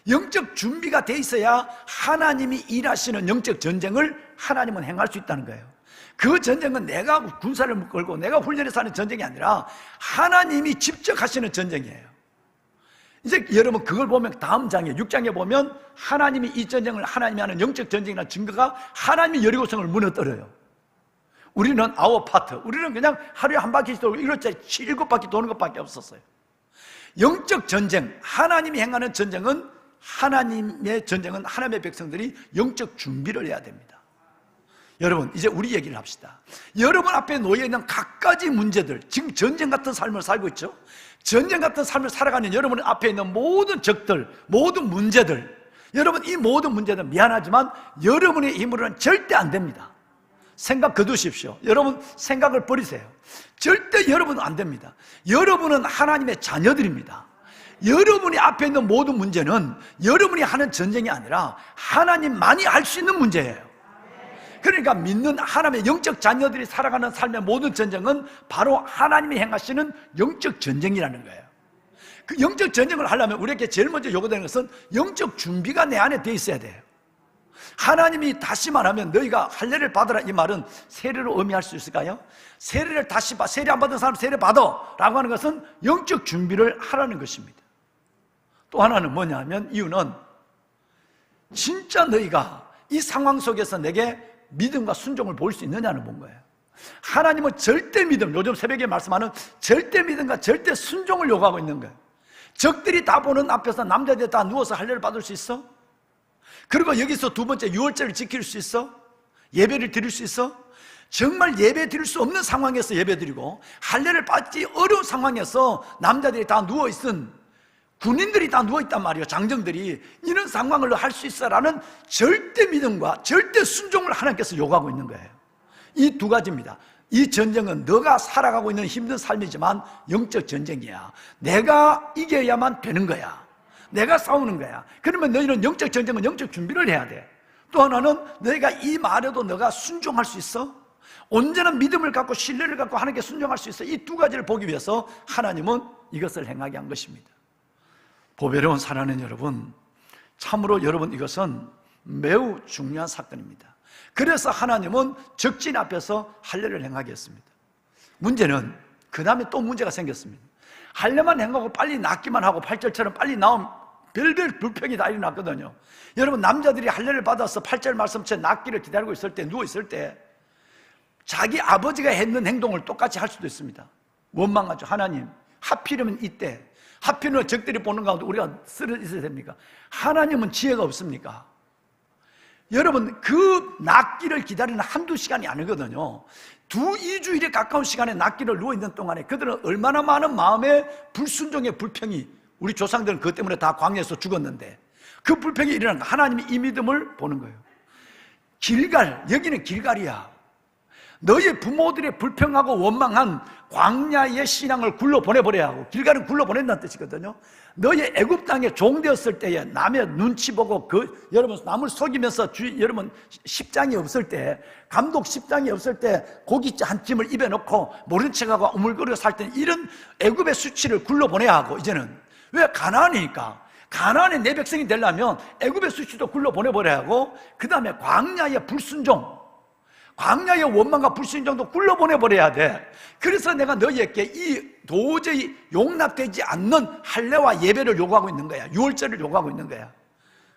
영적 준비가 돼 있어야 하나님이 일하시는 영적 전쟁을 하나님은 행할 수 있다는 거예요. 그 전쟁은 내가 군사를 걸고 내가 훈련해서 하는 전쟁이 아니라 하나님이 직접 하시는 전쟁이에요. 이제 여러분 그걸 보면 다음 장에 6장에 보면 하나님이 이 전쟁을 하나님이 하는 영적 전쟁이라는 증거가 하나님이 여리고성을 무너뜨려요. 우리는 아웃파트, 우리는 그냥 하루에 한 바퀴씩 돌고 이렇게 7바퀴 도는 것밖에 없었어요. 영적 전쟁, 하나님이 행하는 전쟁은 하나님의 전쟁은 하나님의 백성들이 영적 준비를 해야 됩니다. 여러분 이제 우리 얘기를 합시다. 여러분 앞에 놓여 있는 갖가지 문제들, 지금 전쟁 같은 삶을 살고 있죠. 전쟁 같은 삶을 살아가는 여러분 앞에 있는 모든 적들, 모든 문제들, 여러분 이 모든 문제들 미안하지만 여러분의 힘으로는 절대 안 됩니다. 생각 거두십시오. 여러분 생각을 버리세요. 절대 여러분은 안 됩니다. 여러분은 하나님의 자녀들입니다. 여러분이 앞에 있는 모든 문제는 여러분이 하는 전쟁이 아니라 하나님만이 할 수 있는 문제예요. 그러니까 믿는 하나님의 영적 자녀들이 살아가는 삶의 모든 전쟁은 바로 하나님이 행하시는 영적 전쟁이라는 거예요. 그 영적 전쟁을 하려면 우리에게 제일 먼저 요구되는 것은 영적 준비가 내 안에 돼 있어야 돼요. 하나님이 다시 말하면 너희가 할례를 받으라 이 말은 세례로 의미할 수 있을까요? 세례를 다시 세례 안 받은 사람 세례 받아 라고 하는 것은 영적 준비를 하라는 것입니다. 또 하나는 뭐냐면 이유는 진짜 너희가 이 상황 속에서 내게 믿음과 순종을 보일 수 있느냐는 본 거예요. 하나님은 절대 믿음, 요즘 새벽에 말씀하는 절대 믿음과 절대 순종을 요구하고 있는 거예요. 적들이 다 보는 앞에서 남자들이 다 누워서 할례를 받을 수 있어? 그리고 여기서 두 번째 유월절을 지킬 수 있어? 예배를 드릴 수 있어? 정말 예배 드릴 수 없는 상황에서 예배 드리고 할례를 받기 어려운 상황에서 남자들이 다 누워있은 군인들이 다 누워있단 말이에요. 장정들이 이런 상황을 할 수 있어라는 절대 믿음과 절대 순종을 하나님께서 요구하고 있는 거예요. 이 두 가지입니다. 이 전쟁은 너가 살아가고 있는 힘든 삶이지만 영적 전쟁이야. 내가 이겨야만 되는 거야. 내가 싸우는 거야. 그러면 너희는 영적 전쟁은 영적 준비를 해야 돼. 또 하나는 너희가 이 말에도 너가 순종할 수 있어? 온전한 믿음을 갖고 신뢰를 갖고 하나님께 순종할 수 있어? 이 두 가지를 보기 위해서 하나님은 이것을 행하게 한 것입니다. 보배로운 사랑하는 여러분, 참으로 여러분 이것은 매우 중요한 사건입니다. 그래서 하나님은 적진 앞에서 할례를 행하게 했습니다. 문제는 그 다음에 또 문제가 생겼습니다. 할례만 행하고 빨리 낫기만 하고 8절처럼 빨리 나오면 별별 불평이 다 일어났거든요. 여러분 남자들이 할례를 받아서 8절 말씀처럼 낫기를 기다리고 있을 때, 누워있을 때 자기 아버지가 했는 행동을 똑같이 할 수도 있습니다. 원망하죠. 하나님, 하필이면 이때, 하필이면 적들이 보는 가운데 우리가 쓰러 있어야 됩니까? 하나님은 지혜가 없습니까? 여러분 그 낫기를 기다리는 한두 시간이 아니거든요. 2주일에 가까운 시간에 낫기를 누워있는 동안에 그들은 얼마나 많은 마음의 불순종의 불평이, 우리 조상들은 그것 때문에 다 광야에서 죽었는데 그 불평이 일어난 거, 하나님이 이 믿음을 보는 거예요. 길갈, 여기는 길갈이야. 너희 부모들의 불평하고 원망한 광야의 신앙을 굴러보내버려야 하고, 길갈은 굴러보낸다는 뜻이거든요. 너희 애굽 땅에 종되었을 때에 남의 눈치 보고 여러분 남을 속이면서 여러분 십장이 없을 때, 감독 십장이 없을 때 고기 한 찜을 입에 넣고 모른 척하고 우물거려 살 때 이런 애굽의 수치를 굴러보내야 하고, 이제는 왜? 가나안이니까. 가나안의 내 백성이 되려면 애굽의 수치도 굴러보내버려야 하고, 그 다음에 광야의 불순종, 광야의 원망과 불순종도 굴러보내버려야 돼. 그래서 내가 너희에게 이 도저히 용납되지 않는 할례와 예배를 요구하고 있는 거야. 유월절을 요구하고 있는 거야.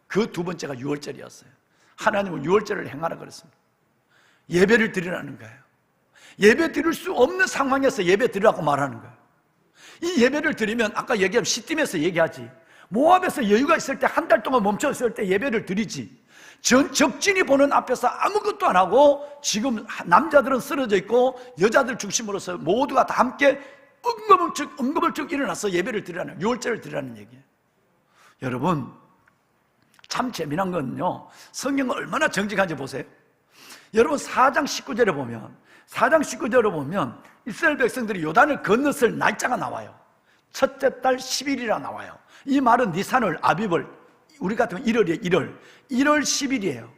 그 두 번째가 유월절이었어요. 하나님은 유월절을 행하라 그랬습니다. 예배를 드리라는 거예요. 예배 드릴 수 없는 상황에서 예배 드리라고 말하는 거예요. 이 예배를 드리면 아까 얘기한 시딤에서 얘기하지, 모압에서 여유가 있을 때 한 달 동안 멈춰 있을 때 예배를 드리지, 적진이 보는 앞에서 아무것도 안 하고 지금 남자들은 쓰러져 있고 여자들 중심으로서 모두가 다 함께 응급을쭉 일어나서 예배를 드리라는, 유월절을 드리라는 얘기예요. 여러분 참 재미난 건요, 성경은 얼마나 정직한지 보세요. 여러분 4장 19절에 보면 이스라엘 백성들이 요단을 건넜을 날짜가 나와요. 첫째 달 10일이라 나와요. 이 말은 니산월, 아비벌, 우리 같으면 1월이에요. 1월 10일이에요.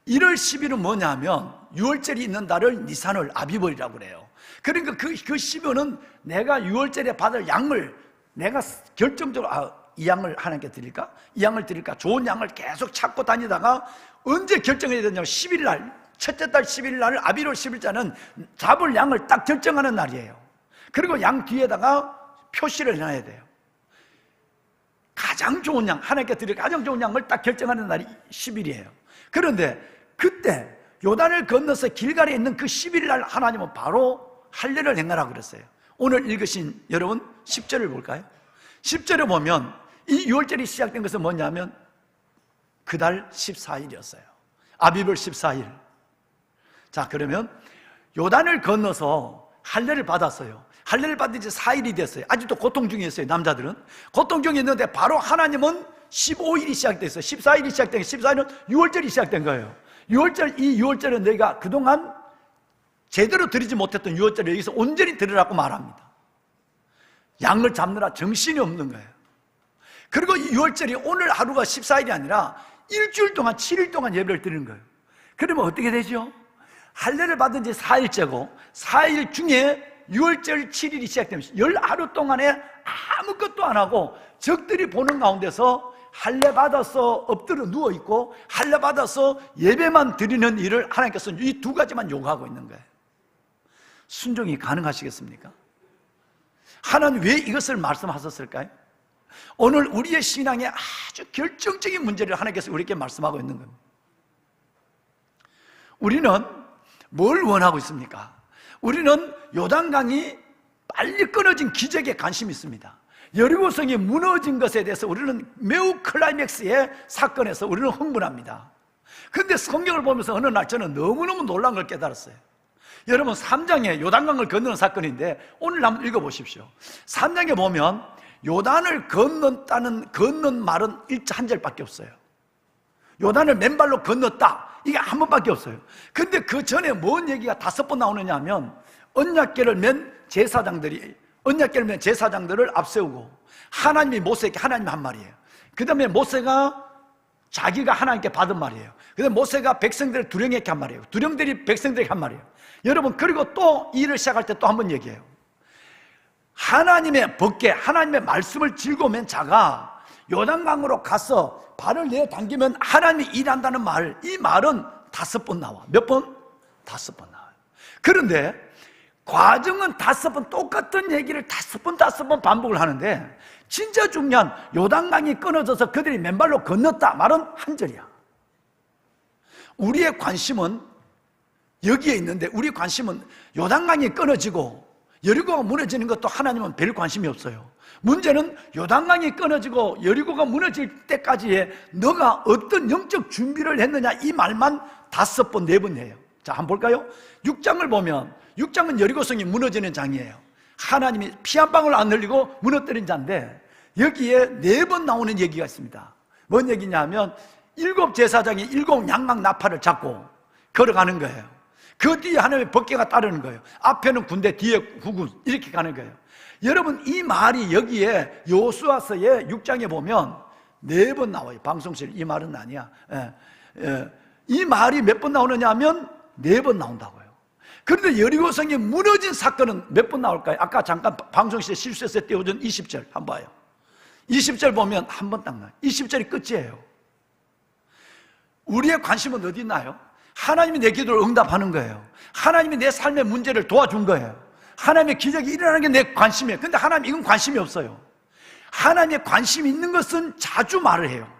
1월 10일은 뭐냐면 유월절이 있는 달을 니산월, 아비벌이라고 그래요. 그러니까 그 10일은 내가 유월절에 받을 양을 내가 결정적으로 이 양을 하나님께 드릴까? 이 양을 드릴까? 좋은 양을 계속 찾고 다니다가 언제 결정해야 되냐면 10일 날, 첫째 달 10일 날, 아비월 10일자는 잡을 양을 딱 결정하는 날이에요. 그리고 양 뒤에다가 표시를 해놔야 돼요. 가장 좋은 양, 하나님께 드릴 가장 좋은 양을 딱 결정하는 날이 10일이에요. 그런데 그때 요단을 건너서 길갈에 있는 그 10일 날 하나님은 바로 할례를 행하라고 그랬어요. 오늘 읽으신 여러분 10절을 볼까요? 10절에 보면 이 유월절이 시작된 것은 뭐냐면 그달 14일이었어요. 아비벌 14일. 자, 그러면 요단을 건너서 할례를 받았어요. 할례를 받은 지 4일이 됐어요. 아직도 고통 중에 있어요. 남자들은 고통 중에 있는데 바로 하나님은 15일이 시작됐어요. 14일이 시작된 거예요. 14일은 유월절이 시작된 거예요. 이 유월절은 너희가 그동안 제대로 드리지 못했던 유월절을 여기서 온전히 드리라고 말합니다. 양을 잡느라 정신이 없는 거예요. 그리고 이 유월절이 오늘 하루가 14일이 아니라 일주일 동안 7일 동안 예배를 드리는 거예요. 그러면 어떻게 되죠? 할례를 받은 지 4일째고 4일 중에 6월절 7일이 시작되면 10하루 동안에 아무것도 안 하고 적들이 보는 가운데서 할례 받아서 엎드려 누워있고 할례 받아서 예배만 드리는 일을 하나님께서 이 두 가지만 요구하고 있는 거예요. 순종이 가능하시겠습니까? 하나님 왜 이것을 말씀하셨을까요? 오늘 우리의 신앙에 아주 결정적인 문제를 하나님께서 우리에게 말씀하고 있는 겁니다. 우리는 뭘 원하고 있습니까? 우리는 요단강이 빨리 끊어진 기적에 관심이 있습니다. 여리고성이 무너진 것에 대해서 우리는 매우 클라이맥스의 사건에서 우리는 흥분합니다. 그런데 성경을 보면서 어느 날 저는 너무너무 놀란 걸 깨달았어요. 여러분 3장에 요단강을 건너는 사건인데 오늘 한번 읽어보십시오. 3장에 보면 요단을 건넌 말은 한 절밖에 없어요. 요단을 맨발로 건넜다, 이게 한 번밖에 없어요. 근데 그 전에 뭔 얘기가 5번 나오느냐 하면 언약궤를 맨 제사장들을 앞세우고 하나님이 모세에게 하나님 한 말이에요. 그 다음에 모세가 자기가 하나님께 받은 말이에요. 그 다음에 모세가 백성들을 두령에게 한 말이에요. 두령들이 백성들에게 한 말이에요. 여러분 그리고 또 일을 시작할 때 또 한 번 얘기해요. 하나님의 법궤, 하나님의 말씀을 짊고 맨 자가 요단강으로 가서 발을 내어 당기면 하나님이 일한다는 말, 이 말은 5번 나와. 몇 번? 5번 나와요. 그런데 과정은 5번 똑같은 얘기를 5번 반복을 하는데 진짜 중요한 요단강이 끊어져서 그들이 맨발로 건넜다 말은 한 절이야. 우리의 관심은 여기에 있는데, 우리 관심은 요단강이 끊어지고 여리고가 무너지는 것도 하나님은 별 관심이 없어요. 문제는 요단강이 끊어지고 여리고가 무너질 때까지의 너가 어떤 영적 준비를 했느냐, 이 말만 5번, 4번 해요. 자, 한번 볼까요? 6장을 보면 6장은 여리고성이 무너지는 장이에요. 하나님이 피 한 방울 안 흘리고 무너뜨린 자인데 여기에 4번 나오는 얘기가 있습니다. 뭔 얘기냐 하면 7 제사장이 7 양각 나팔을 잡고 걸어가는 거예요. 그 뒤에 하나님의 법궤가 따르는 거예요. 앞에는 군대, 뒤에 후군, 이렇게 가는 거예요. 여러분, 이 말이 여기에 여호수아서의 6장에 보면 4번 나와요. 방송실 이 말은 아니야. 이 말이 몇 번 나오느냐 하면 4번 나온다고요. 그런데 여리고성이 무너진 사건은 몇 번 나올까요? 아까 잠깐 방송실에 실수해서 띄워준 20절 한번 봐요. 20절 보면 한 번 딱 나와요. 20절이 끝이에요. 우리의 관심은 어디 있나요? 하나님이 내 기도를 응답하는 거예요. 하나님이 내 삶의 문제를 도와준 거예요. 하나님의 기적이 일어나는 게 내 관심이에요. 근데 하나님 이건 관심이 없어요. 하나님의 관심이 있는 것은 자주 말을 해요.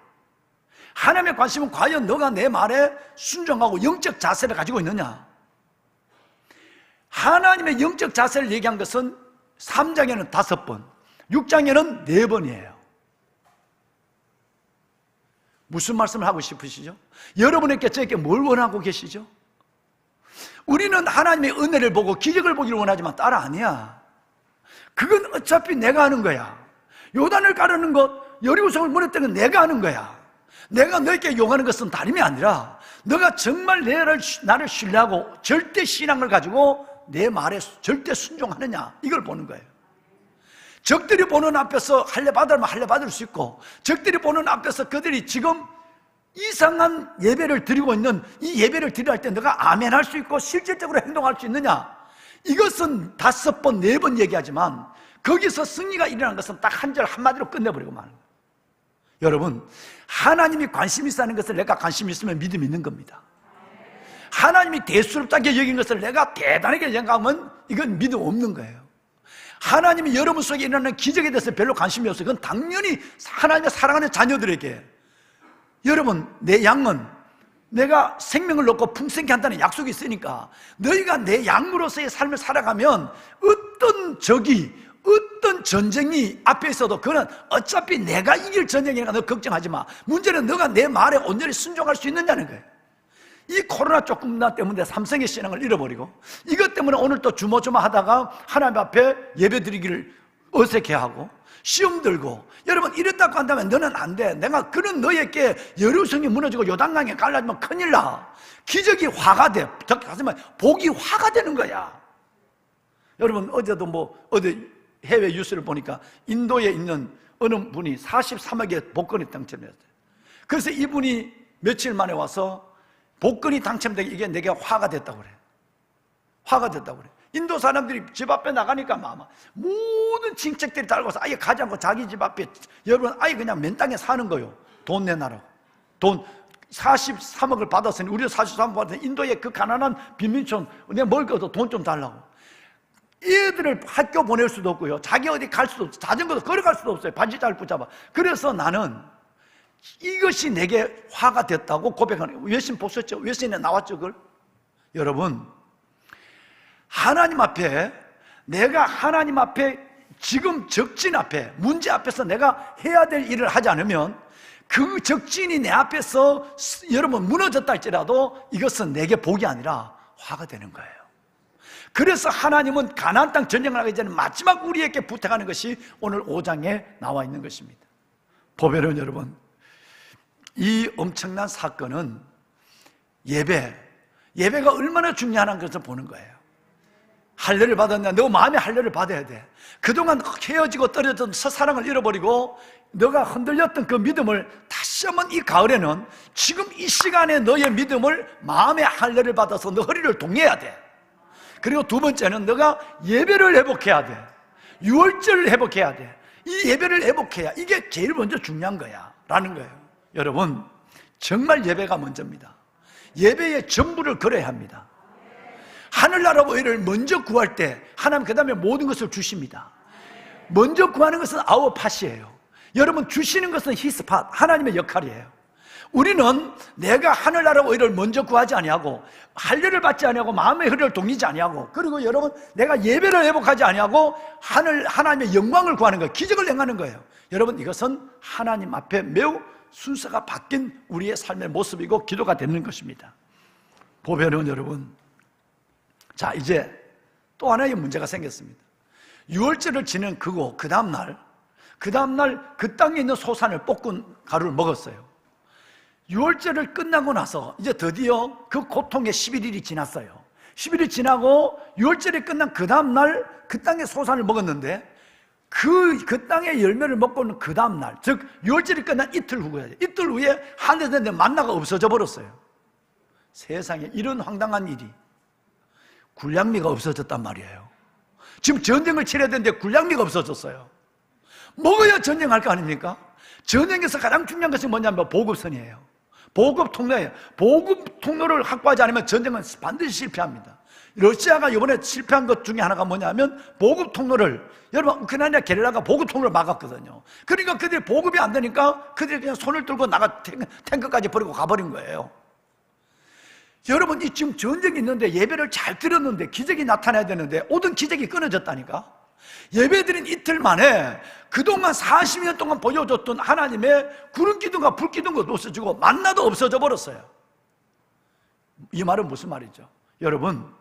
하나님의 관심은 과연 너가 내 말에 순종하고 영적 자세를 가지고 있느냐. 하나님의 영적 자세를 얘기한 것은 3장에는 5번, 6장에는 4번이에요. 무슨 말씀을 하고 싶으시죠? 여러분에게 저에게 뭘 원하고 계시죠? 우리는 하나님의 은혜를 보고 기적을 보기를 원하지만 따라 아니야. 그건 어차피 내가 하는 거야. 요단을 가르는 것, 여리고성을 무너뜨리는 건 내가 하는 거야. 내가 너에게 용하는 것은 다름이 아니라 너가 정말 나를 신뢰하고 절대 신앙을 가지고 내 말에 절대 순종하느냐, 이걸 보는 거예요. 적들이 보는 앞에서 할례 받으면 할례 받을 수 있고, 적들이 보는 앞에서 그들이 지금 이상한 예배를 드리고 있는 이 예배를 드릴 때 너가 아멘 할 수 있고 실질적으로 행동할 수 있느냐, 이것은 5번, 4번 얘기하지만 거기서 승리가 일어난 것은 딱 한 절 한마디로 끝내버리고 마는 거예요. 여러분, 하나님이 관심 있어 하는 것을 내가 관심 있으면 믿음이 있는 겁니다. 하나님이 대수롭다게 여긴 것을 내가 대단하게 생각하면 이건 믿음 없는 거예요. 하나님이 여러분 속에 일어나는 기적에 대해서 별로 관심이 없어요. 그건 당연히 하나님의 사랑하는 자녀들에게, 여러분, 내 양은 내가 생명을 넣고 풍성케 한다는 약속이 있으니까 너희가 내 양으로서의 삶을 살아가면 어떤 적이, 어떤 전쟁이 앞에 있어도 그건 어차피 내가 이길 전쟁이니까 너 걱정하지 마. 문제는 너가 내 말에 온전히 순종할 수 있느냐는 거예요. 이 코로나 조금만 때문에 삼성의 신앙을 잃어버리고, 이것 때문에 오늘 또 주모주모하다가 하나님 앞에 예배드리기를 어색해하고 시험 들고, 여러분 이랬다고 한다면 너는 안 돼. 내가 그런 너에게 여리고성이 무너지고 요단강에 갈라지면 큰일 나. 기적이 화가 돼. 하지만 복이 화가 되는 거야. 여러분 어제도 어디 해외 뉴스를 보니까 인도에 있는 어느 분이 43억의 복권이 당첨됐어요. 그래서 이분이 며칠 만에 와서 복권이 당첨되게 이게 내게 화가 됐다고 그래. 화가 됐다고 그래. 인도 사람들이 집 앞에 나가니까 모든 친척들이 달고서 아예 가지 않고 자기 집 앞에, 여러분 아예 그냥 맨 땅에 사는 거예요. 돈 내놔라고. 돈 43억을 받았으니, 우리도 43억 받았으니 인도의 그 가난한 빈민촌 내가 먹을 것도 돈 좀 달라고. 애들을 학교 보낼 수도 없고요, 자기 어디 갈 수도 없어요. 자전거도 걸어갈 수도 없어요. 반지장을 붙잡아. 그래서 나는 이것이 내게 화가 됐다고 고백하는 거예요. 외신 보셨죠? 외신에 나왔죠 그걸? 여러분, 하나님 앞에, 내가 하나님 앞에 지금 적진 앞에, 문제 앞에서 내가 해야 될 일을 하지 않으면 그 적진이 내 앞에서 여러분 무너졌다 할지라도 이것은 내게 복이 아니라 화가 되는 거예요. 그래서 하나님은 가나안 땅 전쟁을 하기 전에 마지막 우리에게 부탁하는 것이 오늘 5장에 나와 있는 것입니다. 보배는 여러분, 이 엄청난 사건은 예배가 얼마나 중요한 것을 보는 거예요. 할례를 받았냐? 너 마음의 할례를 받아야 돼. 그동안 헤어지고 떨어졌던 첫사랑을 잃어버리고 너가 흔들렸던 그 믿음을 다시 한번 이 가을에는 지금 이 시간에 너의 믿음을 마음의 할례를 받아서 너 허리를 동여야 돼. 그리고 두 번째는 너가 예배를 회복해야 돼. 유월절을 회복해야 돼. 이 예배를 회복해야 이게 제일 먼저 중요한 거야 라는 거예요. 여러분, 정말 예배가 먼저입니다. 예배의 전부를 걸어야 합니다. 하늘나라 의를 먼저 구할 때 하나님 그 다음에 모든 것을 주십니다. 먼저 구하는 것은 아워 팟이에요. 여러분, 주시는 것은 히스 팟, 하나님의 역할이에요. 우리는 내가 하늘나라 의를 먼저 구하지 아니하고 할례를 받지 아니하고 마음의 흐름을 동이지 아니하고, 그리고 여러분, 내가 예배를 회복하지 아니하고 하나님의 영광을 구하는 거예요. 기적을 행하는 거예요. 여러분, 이것은 하나님 앞에 매우 순서가 바뀐 우리의 삶의 모습이고 기도가 되는 것입니다. 보면은 여러분, 자, 이제 또 하나의 문제가 생겼습니다. 유월절을 지낸 그거 그 다음날 그 땅에 있는 소산을 볶은 가루를 먹었어요. 유월절을 끝나고 나서 이제 드디어 그 고통의 11일이 지났어요. 10일이 지나고 유월절이 끝난 그 다음날 그 땅의 소산을 먹었는데 그 땅의 열매를 먹고는 그 다음날, 즉 유월절이 끝난 이틀 후에 하늘에서 만나가 없어져 버렸어요. 세상에 이런 황당한 일이, 굴량미가 없어졌단 말이에요. 지금 전쟁을 치러야 되는데 굴량미가 없어졌어요. 먹어야 전쟁할 거 아닙니까? 전쟁에서 가장 중요한 것이 뭐냐면 보급선이에요. 보급 통로예요. 보급 통로를 확보하지 않으면 전쟁은 반드시 실패합니다. 러시아가 이번에 실패한 것 중에 하나가 뭐냐면 보급 통로를, 여러분, 우크라이나 게릴라가 보급 통로를 막았거든요. 그러니까 그들이 보급이 안 되니까 그들이 그냥 손을 들고 나가 탱크까지 버리고 가버린 거예요. 여러분, 이 지금 전쟁이 있는데 예배를 잘 드렸는데 기적이 나타나야 되는데 모든 기적이 끊어졌다니까. 예배드린 이틀 만에 그동안 40년 동안 보여줬던 하나님의 구름 기둥과 불 기둥도 없어지고 만나도 없어져 버렸어요. 이 말은 무슨 말이죠? 여러분,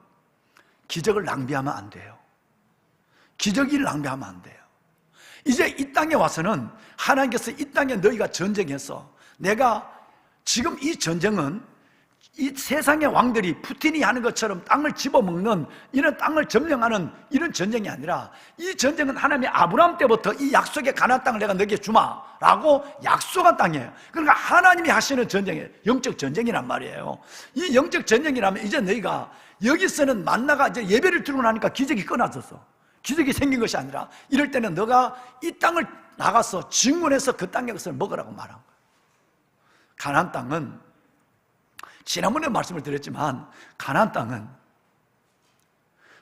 기적을 낭비하면 안 돼요. 기적을 낭비하면 안 돼요. 이제 이 땅에 와서는 하나님께서 이 땅에 너희가 전쟁해서, 내가 지금 이 전쟁은 이 세상의 왕들이 푸틴이 하는 것처럼 땅을 집어먹는, 이런 땅을 점령하는 이런 전쟁이 아니라, 이 전쟁은 하나님이 아브라함 때부터 이 약속의 가나안 땅을 내가 너에게 주마라고 약속한 땅이에요. 그러니까 하나님이 하시는 전쟁이에요. 영적 전쟁이란 말이에요. 이 영적 전쟁이라면 이제 너희가 여기서는 만나가 이제 예배를 드리고 나니까 기적이 끊어졌어. 기적이 생긴 것이 아니라, 이럴 때는 너가 이 땅을 나가서 진군해서 그 땅의 것을 먹으라고 말한 거예요. 가나안 땅은, 지난번에 말씀을 드렸지만, 가나안 땅은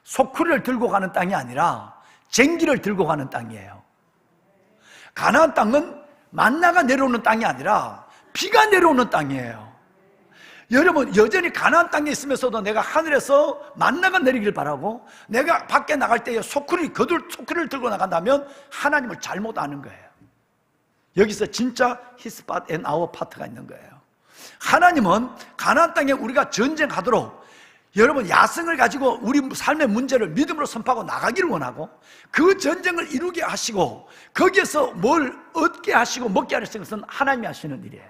소쿠리를 들고 가는 땅이 아니라 쟁기를 들고 가는 땅이에요. 가나안 땅은 만나가 내려오는 땅이 아니라 비가 내려오는 땅이에요. 여러분, 여전히 가나안 땅에 있으면서도 내가 하늘에서 만나가 내리길 바라고, 내가 밖에 나갈 때에 소쿠리를 들고 나간다면 하나님을 잘못 아는 거예요. 여기서 진짜 His part and our part가 있는 거예요. 하나님은 가나안 땅에 우리가 전쟁하도록, 여러분, 야성을 가지고 우리 삶의 문제를 믿음으로 선포하고 나가기를 원하고, 그 전쟁을 이루게 하시고 거기에서 뭘 얻게 하시고 먹게 하시는 것은 하나님이 하시는 일이에요.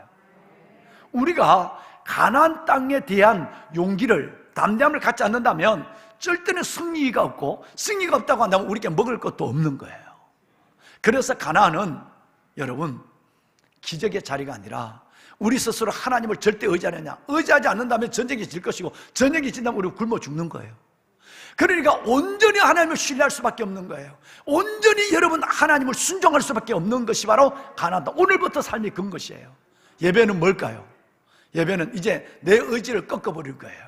우리가 가나안 땅에 대한 용기를, 담대함을 갖지 않는다면 절대는 승리가 없고, 승리가 없다고 한다면 우리에게 먹을 것도 없는 거예요. 그래서 가나안은 여러분, 기적의 자리가 아니라 우리 스스로 하나님을 절대 의지하지 않는다면 전쟁이 질 것이고, 전쟁이 진다면 우리가 굶어 죽는 거예요. 그러니까 온전히 하나님을 신뢰할 수밖에 없는 거예요. 온전히 여러분 하나님을 순종할 수밖에 없는 것이 바로 가나안 땅. 오늘부터 삶이 그런 것이에요. 예배는 뭘까요? 예배는 이제 내 의지를 꺾어버릴 거예요.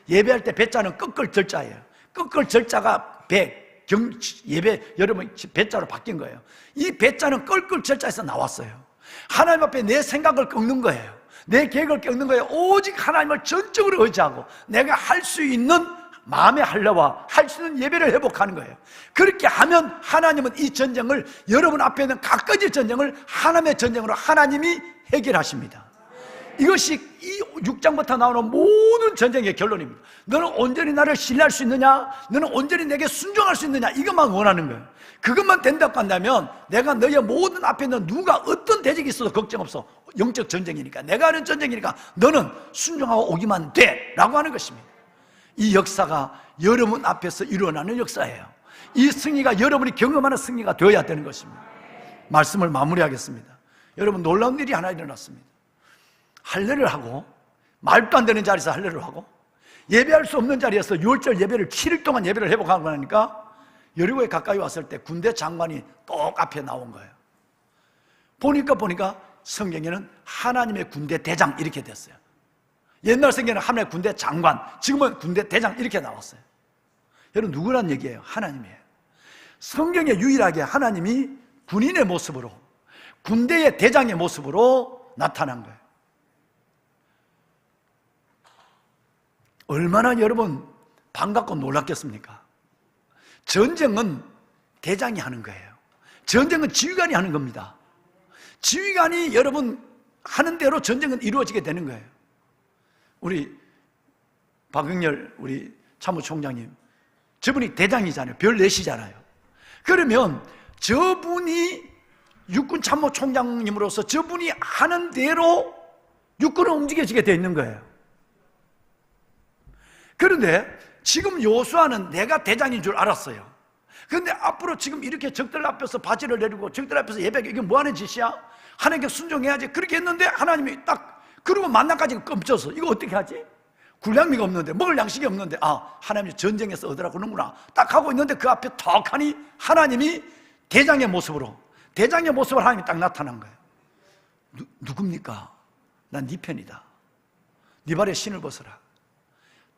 예배할 때 배자는 꺾을 절자예요. 꺾을 절자가 예배, 여러분 배자로 바뀐 거예요. 이 배자는 꺾을 절자에서 나왔어요. 하나님 앞에 내 생각을 꺾는 거예요. 내 계획을 꺾는 거예요. 오직 하나님을 전적으로 의지하고 내가 할 수 있는 마음의 할례와 할 수 있는 예배를 회복하는 거예요. 그렇게 하면 하나님은 이 전쟁을, 여러분 앞에 있는 각가지 전쟁을 하나님의 전쟁으로 하나님이 해결하십니다. 이것이 이 6장부터 나오는 모든 전쟁의 결론입니다. 너는 온전히 나를 신뢰할 수 있느냐? 너는 온전히 내게 순종할 수 있느냐? 이것만 원하는 거예요. 그것만 된다고 한다면 내가 너의 모든 앞에 있는 누가 어떤 대적이 있어도 걱정 없어. 영적 전쟁이니까, 내가 하는 전쟁이니까 너는 순종하고 오기만 돼 라고 하는 것입니다. 이 역사가 여러분 앞에서 일어나는 역사예요. 이 승리가 여러분이 경험하는 승리가 되어야 되는 것입니다. 말씀을 마무리하겠습니다. 여러분, 놀라운 일이 하나 일어났습니다. 할례를 하고, 말도 안 되는 자리에서 할례를 하고, 예배할 수 없는 자리에서 6월절 예배를 7일 동안 예배를 회복하고 나니까 여리고에 가까이 왔을 때 군대 장관이 똑 앞에 나온 거예요. 보니까 성경에는 하나님의 군대 대장 이렇게 됐어요. 옛날 성경에는 하나님의 군대 장관, 지금은 군대 대장 이렇게 나왔어요. 여러분, 누구란 얘기예요? 하나님이에요. 성경에 유일하게 하나님이 군인의 모습으로, 군대의 대장의 모습으로 나타난 거예요. 얼마나 여러분 반갑고 놀랐겠습니까? 전쟁은 대장이 하는 거예요. 전쟁은 지휘관이 하는 겁니다. 지휘관이 여러분 하는 대로 전쟁은 이루어지게 되는 거예요. 우리 박영렬 우리 참모총장님, 저분이 대장이잖아요. 별 4시잖아요. 그러면 저분이 육군 참모총장님으로서 저분이 하는 대로 육군은 움직여지게 되어 있는 거예요. 그런데 지금 요수아는 내가 대장인 줄 알았어요. 그런데 앞으로 지금 이렇게 적들 앞에서 바지를 내리고 적들 앞에서 예배하기, 이게 뭐 하는 짓이야? 하나님께 순종해야지. 그렇게 했는데 하나님이 딱, 그리고 만나까지 끔쪄서 이거 어떻게 하지? 군량미가 없는데, 먹을 양식이 없는데, 아, 하나님이 전쟁에서 얻으라 그러는구나 딱 하고 있는데 그 앞에 턱하니 하나님이 대장의 모습으로 하나님이 딱 나타난 거예요. 누굽니까? 난 네 편이다. 네 발에 신을 벗어라.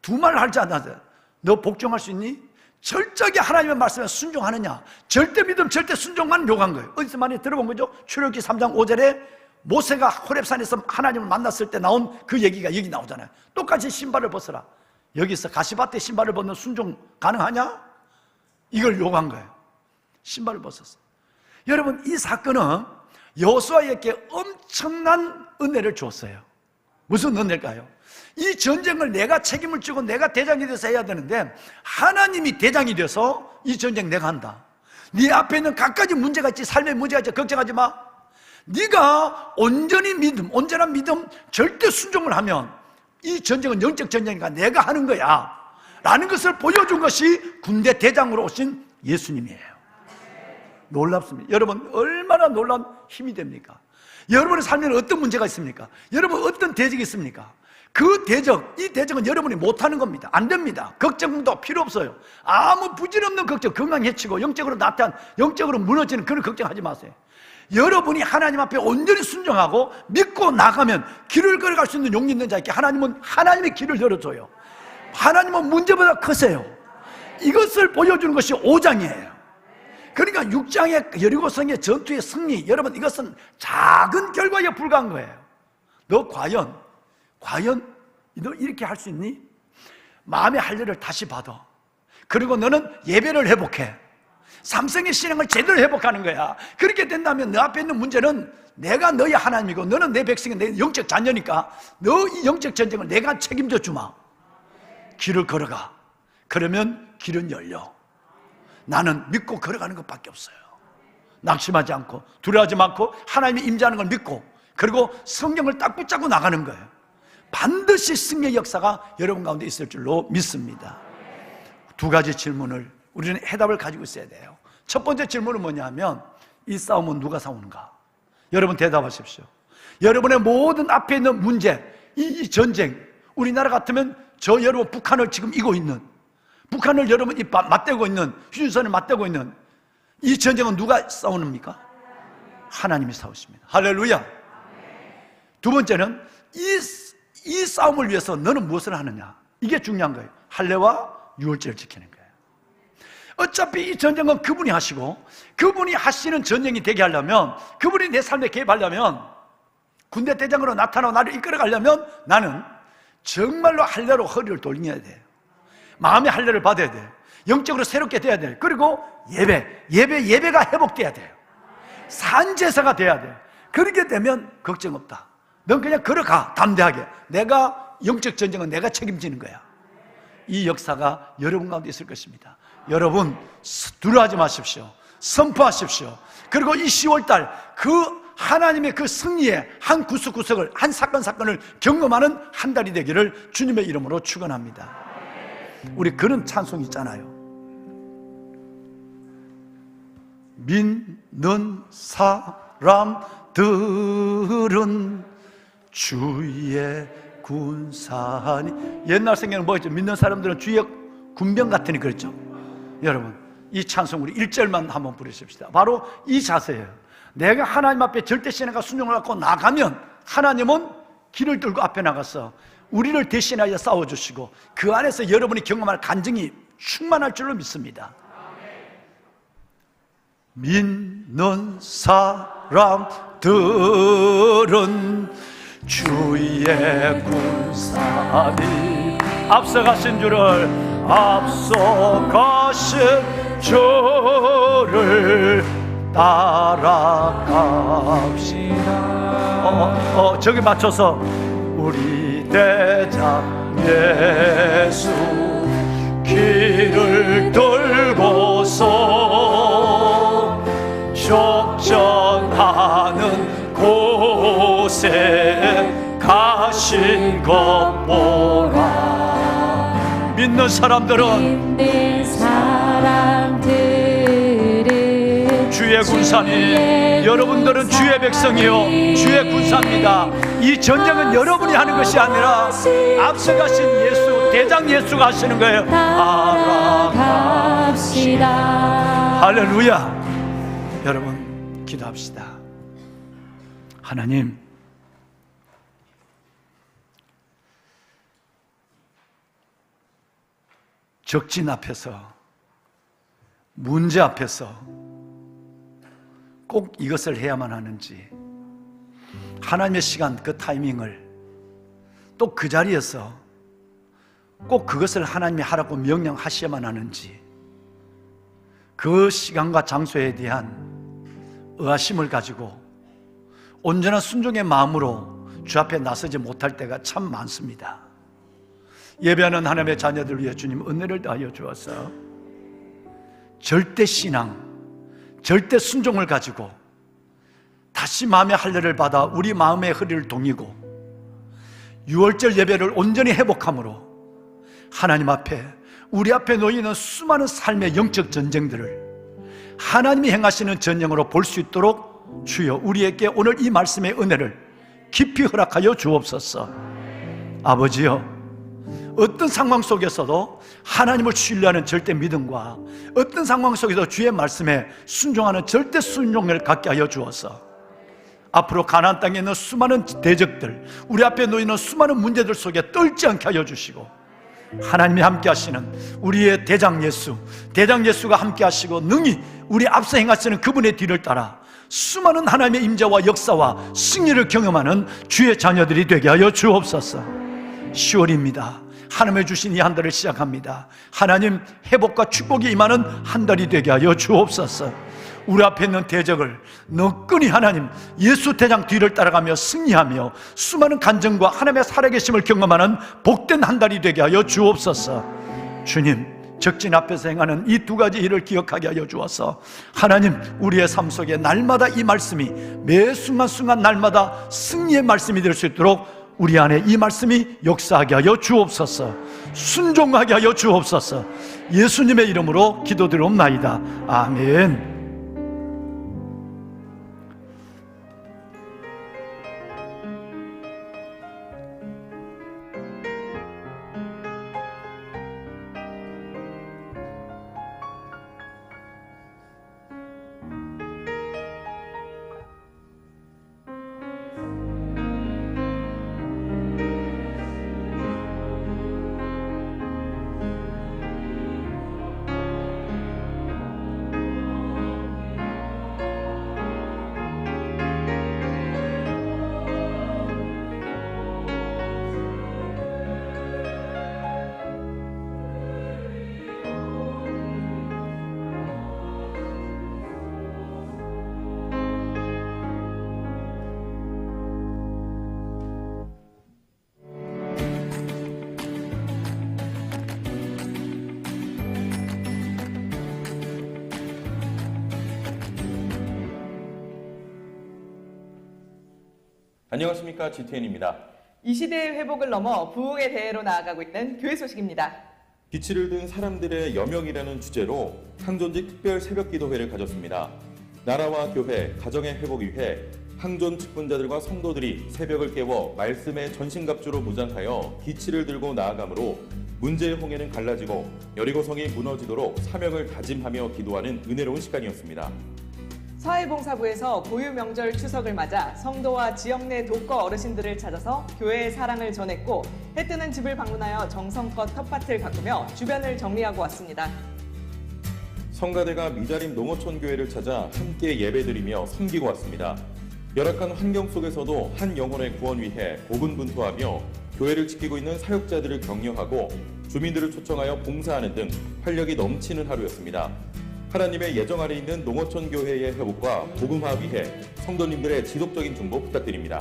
두 말 하지 않아도 너 복종할 수 있니? 철저하게 하나님의 말씀에 순종하느냐? 절대 믿음, 절대 순종만 요구한 거예요. 어디서 많이 들어본 거죠? 출애굽기 3장 5절에 모세가 호렙산에서 하나님을 만났을 때 나온 그 얘기가 여기 나오잖아요. 똑같이 신발을 벗어라. 여기서 가시밭에 신발을 벗는 순종 가능하냐? 이걸 요구한 거예요. 신발을 벗었어. 여러분, 이 사건은 여호수아에게 엄청난 은혜를 줬어요. 무슨 은혜일까요? 이 전쟁을 내가 책임을 지고 내가 대장이 돼서 해야 되는데 하나님이 대장이 돼서 이 전쟁 내가 한다. 네 앞에 있는 갖가지 문제가 있지, 삶의 문제가 있지, 걱정하지 마. 네가 온전한 믿음, 절대 순종을 하면 이 전쟁은 영적 전쟁이니까 내가 하는 거야 라는 것을 보여준 것이 군대 대장으로 오신 예수님이에요. 놀랍습니다. 여러분, 얼마나 놀라운 힘이 됩니까? 여러분의 삶에는 어떤 문제가 있습니까? 여러분 어떤 대적이 있습니까? 그 대적, 이 대적은 여러분이 못하는 겁니다. 안 됩니다. 걱정도 필요 없어요. 아무 부질없는 걱정, 건강 해치고 영적으로 영적으로 무너지는 그런 걱정하지 마세요. 여러분이 하나님 앞에 온전히 순종하고 믿고 나가면 길을 걸어갈 수 있는 용기 있는 자에게 하나님은 하나님의 길을 열어줘요. 하나님은 문제보다 크세요. 이것을 보여주는 것이 5장이에요. 그러니까 6장의 여리고성의 전투의 승리, 여러분 이것은 작은 결과에 불과한 거예요. 너 과연 너 이렇게 할 수 있니? 마음의 할례를 다시 받아. 그리고 너는 예배를 회복해. 삼성의 신앙을 제대로 회복하는 거야. 그렇게 된다면 너 앞에 있는 문제는 내가 너의 하나님이고 너는 내 백성이 내 영적 자녀니까 너 이 영적 전쟁을 내가 책임져 주마. 길을 걸어가. 그러면 길은 열려. 나는 믿고 걸어가는 것밖에 없어요. 낙심하지 않고 두려워하지 않고 하나님이 임재하는 걸 믿고 그리고 성경을 딱 붙잡고 나가는 거예요. 반드시 승리의 역사가 여러분 가운데 있을 줄로 믿습니다. 두 가지 질문을 우리는 해답을 가지고 있어야 돼요. 첫 번째 질문은 뭐냐면 이 싸움은 누가 싸우는가? 여러분 대답하십시오. 여러분의 모든 앞에 있는 문제, 이 전쟁, 우리나라 같으면 저 여러분 북한을 지금 이고 있는, 북한을 여러분이 맞대고 있는, 휴전선을 맞대고 있는 이 전쟁은 누가 싸우는입니까? 하나님이 싸우십니다. 할렐루야. 두 번째는 이 싸움을 위해서 너는 무엇을 하느냐? 이게 중요한 거예요. 할례와 유월절을 지키는 거예요. 어차피 이 전쟁은 그분이 하시고 그분이 하시는 전쟁이 되게 하려면, 그분이 내 삶에 개입하려면, 군대 대장으로 나타나고 나를 이끌어가려면 나는 정말로 할례로 허리를 돌려야 돼요. 마음의 할례를 받아야 돼요. 영적으로 새롭게 돼야 돼요. 그리고 예배가 회복돼야 돼요. 산제사가 돼야 돼요. 그렇게 되면 걱정 없다. 넌 그냥 걸어가, 담대하게. 내가 영적 전쟁은 내가 책임지는 거야. 이 역사가 여러분 가운데 있을 것입니다. 여러분 두려워하지 마십시오. 선포하십시오. 그리고 이 10월달 그 하나님의 그 승리의 한 구석구석을, 한 사건을 경험하는 한 달이 되기를 주님의 이름으로 축원합니다. 우리 그런 찬송이 있잖아요. 믿는 사람들은 주의 군사니. 옛날 성경은 뭐였죠? 믿는 사람들은 주의 군병 같으니 그랬죠. 여러분 이 찬송 우리 1절만 한번 부르십시다. 바로 이 자세예요. 내가 하나님 앞에 절대신앙과 순종을 갖고 나가면 하나님은 길을 뚫고 앞에 나가서 우리를 대신하여 싸워주시고 그 안에서 여러분이 경험할 간증이 충만할 줄로 믿습니다. 믿는 사람들은 주의 군사니 앞서가신 주를 따라갑시다. 저기 맞춰서 우리 대장 예수 길을 돌고서 족전하는 곳에 가신 것 보라. 믿는 사람들은 주의 군사니 여러분들은 주의 백성이요 주의 군사입니다. 이 전쟁은 여러분이 하는 것이 아니라 앞서가신 예수 대장 예수가 하시는 거예요. 알아갑시다. 할렐루야. 여러분 기도합시다. 하나님, 적진 앞에서 문제 앞에서 꼭 이것을 해야만 하는지, 하나님의 시간 그 타이밍을 또 그 자리에서 꼭 그것을 하나님이 하라고 명령하셔야만 하는지, 그 시간과 장소에 대한 의아심을 가지고 온전한 순종의 마음으로 주 앞에 나서지 못할 때가 참 많습니다. 예배하는 하나님의 자녀들 위해 주님 은혜를 다하여 주어서 절대 신앙, 절대 순종을 가지고 다시 마음의 할례를 받아 우리 마음의 허리를 동이고 6월절 예배를 온전히 회복함으로 하나님 앞에 우리 앞에 놓이는 수많은 삶의 영적 전쟁들을 하나님이 행하시는 전쟁으로 볼 수 있도록 주여 우리에게 오늘 이 말씀의 은혜를 깊이 허락하여 주옵소서. 아버지여, 어떤 상황 속에서도 하나님을 신뢰하는 절대 믿음과 어떤 상황 속에서 주의 말씀에 순종하는 절대 순종을 갖게 하여 주어서 앞으로 가나안 땅에 있는 수많은 대적들, 우리 앞에 놓이는 수많은 문제들 속에 떨지 않게 하여 주시고, 하나님이 함께 하시는 우리의 대장 예수가 함께 하시고 능히 우리 앞서 행하시는 그분의 뒤를 따라 수많은 하나님의 임재와 역사와 승리를 경험하는 주의 자녀들이 되게 하여 주옵소서. 10월입니다. 하나님의 주신 이 한 달을 시작합니다. 하나님 회복과 축복이 임하는 한 달이 되게 하여 주옵소서. 우리 앞에 있는 대적을 너끈히 하나님 예수 대장 뒤를 따라가며 승리하며 수많은 간증과 하나님의 살아계심을 경험하는 복된 한 달이 되게 하여 주옵소서. 주님, 적진 앞에서 행하는 이 두 가지 일을 기억하게 하여 주어서 하나님 우리의 삶 속에 날마다 이 말씀이 매 순간순간 날마다 승리의 말씀이 될 수 있도록 우리 안에 이 말씀이 역사하게 하여 주옵소서. 순종하게 하여 주옵소서. 예수님의 이름으로 기도드리옵나이다. 아멘. 안녕하십니까, GTN입니다. 이 시대의 회복을 넘어 부흥의 대회로 나아가고 있는 교회 소식입니다. 빛을 든 사람들의 여명이라는 주제로 항존직 특별 새벽기도회를 가졌습니다. 나라와 교회, 가정의 회복 위해 항존 직분자들과 성도들이 새벽을 깨워 말씀의 전신갑주로 무장하여 기치를 들고 나아가므로 문제의 홍해는 갈라지고 여리고성이 무너지도록 사명을 다짐하며 기도하는 은혜로운 시간이었습니다. 사회봉사부에서 고유 명절 추석을 맞아 성도와 지역 내 독거 어르신들을 찾아서 교회의 사랑을 전했고, 해뜨는 집을 방문하여 정성껏 텃밭을 가꾸며 주변을 정리하고 왔습니다. 성가대가 미자림 농어촌 교회를 찾아 함께 예배드리며 섬기고 왔습니다. 열악한 환경 속에서도 한 영혼의 구원 위해 고군분투하며 교회를 지키고 있는 사역자들을 격려하고 주민들을 초청하여 봉사하는 등 활력이 넘치는 하루였습니다. 하나님의 예정 아래 있는 농어촌 교회의 회복과 복음화 위해 성도님들의 지속적인 중보 부탁드립니다.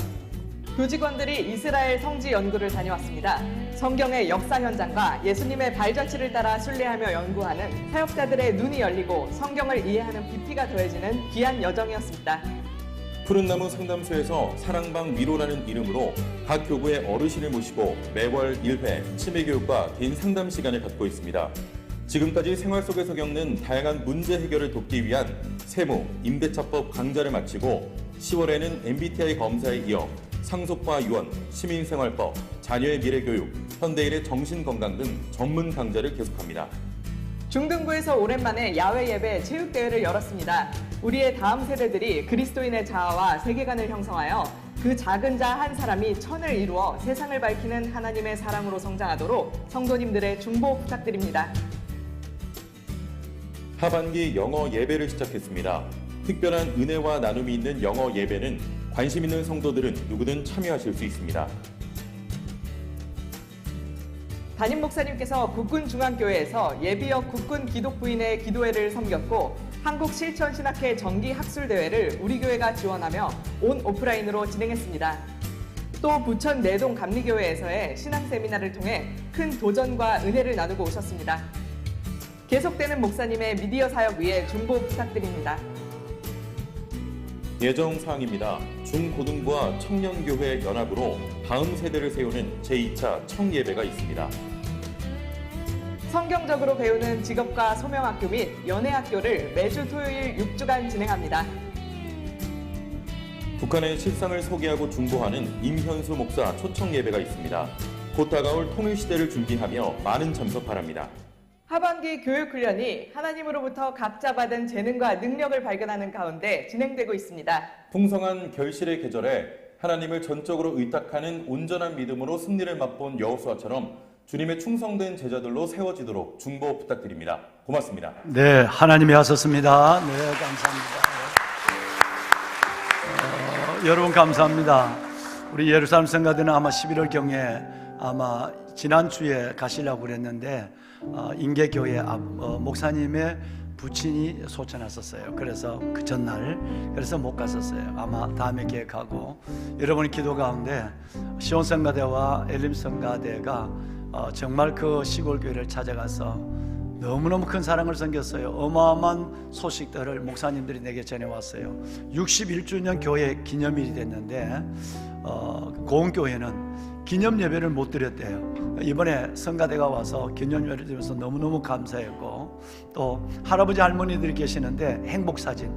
교직원들이 이스라엘 성지 연구를 다녀왔습니다. 성경의 역사 현장과 예수님의 발자취를 따라 순례하며 연구하는 사역자들의 눈이 열리고 성경을 이해하는 깊이가 더해지는 귀한 여정이었습니다. 푸른나무 상담소에서 사랑방 위로라는 이름으로 각 교구의 어르신을 모시고 매월 1회 치매교육과 개인 상담 시간을 갖고 있습니다. 지금까지 생활 속에서 겪는 다양한 문제 해결을 돕기 위한 세무, 임대차법 강좌를 마치고 10월에는 MBTI 검사에 이어 상속과 유언, 시민생활법, 자녀의 미래교육, 현대인의 정신건강 등 전문 강좌를 계속합니다. 중등부에서 오랜만에 야외 예배 체육대회를 열었습니다. 우리의 다음 세대들이 그리스도인의 자아와 세계관을 형성하여 그 작은 자 한 사람이 천을 이루어 세상을 밝히는 하나님의 사랑으로 성장하도록 성도님들의 중보 부탁드립니다. 하반기 영어 예배를 시작했습니다. 특별한 은혜와 나눔이 있는 영어 예배는 관심 있는 성도들은 누구든 참여하실 수 있습니다. 담임 목사님께서 국군중앙교회에서 예비역 국군 기독부인의 기도회를 섬겼고, 한국실천신학회 정기학술대회를 우리 교회가 지원하며 온 오프라인으로 진행했습니다. 또 부천 내동 감리교회에서의 신앙세미나를 통해 큰 도전과 은혜를 나누고 오셨습니다. 계속되는 목사님의 미디어 사역 위에 중보 부탁드립니다. 예정 사항입니다. 중고등부와 청년교회 연합으로 다음 세대를 세우는 제2차 청예배가 있습니다. 성경적으로 배우는 직업과 소명학교 및 연애학교를 매주 토요일 6주간 진행합니다. 북한의 실상을 소개하고 중보하는 임현수 목사 초청 예배가 있습니다. 곧 다가올 통일시대를 준비하며 많은 참석 바랍니다. 하반기 교육훈련이 하나님으로부터 각자 받은 재능과 능력을 발견하는 가운데 진행되고 있습니다. 풍성한 결실의 계절에 하나님을 전적으로 의탁하는 온전한 믿음으로 승리를 맛본 여호수아처럼 주님의 충성된 제자들로 세워지도록 중보 부탁드립니다. 고맙습니다. 네, 하나님이 하셨습니다. 네, 감사합니다. 여러분 감사합니다. 우리 예루살렘 성가대는 아마 11월경에 아마 지난주에 가시려고 그랬는데 인계교회 목사님의 부친이 소천했었어요. 그래서 그 전날 그래서 못 갔었어요. 아마 다음에 계획하고, 여러분의 기도 가운데 시온성가대와 엘림성가대가 정말 그 시골 교회를 찾아가서 너무너무 큰 사랑을 섬겼어요. 어마어마한 소식들을 목사님들이 내게 전해왔어요. 61주년 교회 기념일이 됐는데 고흥교회는 기념 예배를 못 드렸대요. 이번에 성가대가 와서 기념 예배를 드려서 너무너무 감사했고, 또 할아버지 할머니들이 계시는데 행복사진,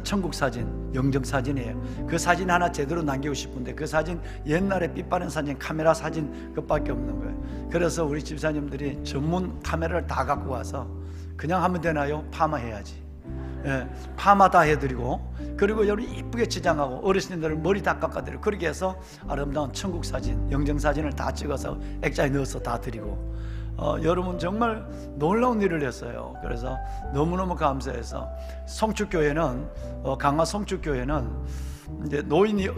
천국사진, 영정사진이에요. 그 사진 하나 제대로 남기고 싶은데 그 사진 옛날에 빛바랜 사진, 카메라 사진 그밖에 없는 거예요. 그래서 우리 집사님들이 전문 카메라를 다 갖고 와서 그냥 하면 되나요? 파마해야지. 예, 파마 다 해드리고, 그리고 여러분 이쁘게 치장하고 어르신들 머리 다 깎아드리고, 그렇게 해서 아름다운 천국 사진, 영정 사진을 다 찍어서 액자에 넣어서 다 드리고, 여러분 정말 놀라운 일을 했어요. 그래서 너무너무 감사해서 성축교회는 강화 성축교회는 이제 노인이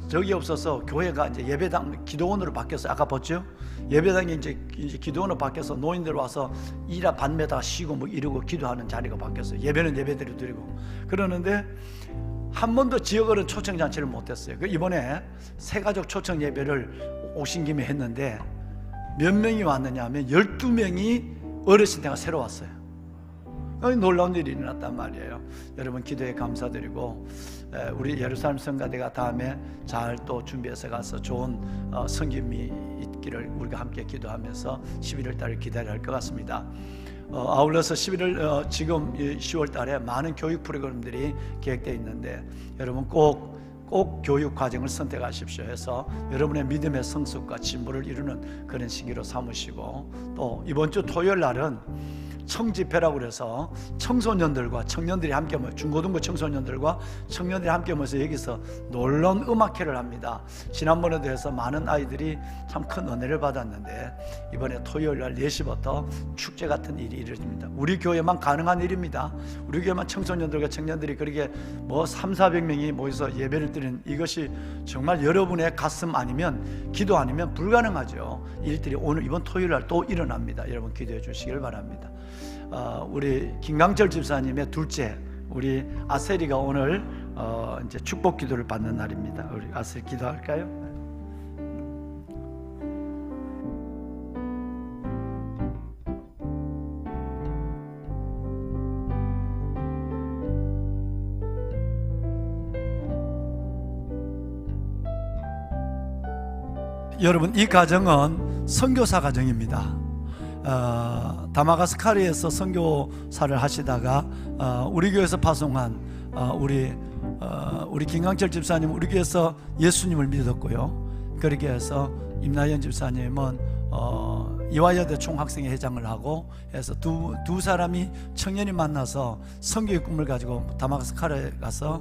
저기 없어서 교회가 이제 예배당 기도원으로 바뀌었어요. 아까 봤죠? 예배당이 이제 기도원으로 바뀌어서 노인들 와서 일하 반매다 쉬고 뭐 이러고 기도하는 자리가 바뀌었어요. 예배는 예배대로 드리고 그러는데 한 번도 지역어른 초청 잔치를 못했어요. 이번에 새가족 초청 예배를 오신 김에 했는데 몇 명이 왔느냐 하면 12명이 어르신대가 새로 왔어요. 놀라운 일이 일어났단 말이에요. 여러분 기도에 감사드리고, 우리 예루살렘 성가대가 다음에 잘 또 준비해서 가서 좋은 섬김이 있기를 우리가 함께 기도하면서 11월 달을 기다려야 할 것 같습니다. 아울러서 11월 지금 10월 달에 많은 교육 프로그램들이 계획되어 있는데 여러분 꼭 꼭 교육 과정을 선택하십시오 해서 여러분의 믿음의 성숙과 진보를 이루는 그런 시기로 삼으시고, 또 이번 주 토요일 날은 청집회라고 그래서 청소년들과 청년들이 함께 모여, 중고등부 청소년들과 청년들이 함께 모여서 여기서 놀라운 음악회를 합니다. 지난번에도 해서 많은 아이들이 참 큰 은혜를 받았는데, 이번에 토요일 날 4시부터 축제 같은 일이 이루어집니다. 우리 교회만 가능한 일입니다. 우리 교회만 청소년들과 청년들이 그렇게 뭐 300~400명이 모여서 예배를 드리는, 이것이 정말 여러분의 가슴 아니면, 기도 아니면 불가능하죠. 일들이 오늘 이번 토요일 날 또 일어납니다. 여러분 기도해 주시길 바랍니다. 우리 김강철 집사님의 둘째 우리 아세리가 오늘 이제 축복 기도를 받는 날입니다. 우리 아세리 기도할까요? 여러분, 이 가정은 선교사 가정입니다. 다마가스카르에서 선교사를 하시다가 우리 교회에서 파송한 우리 김강철 집사님 우리 교회에서 예수님을 믿었고요. 그렇게 해서 임나연 집사님은 이화여대 총학생회 회장을 하고 해서 두 사람이 청년이 만나서 선교의 꿈을 가지고 다마스카르에 가서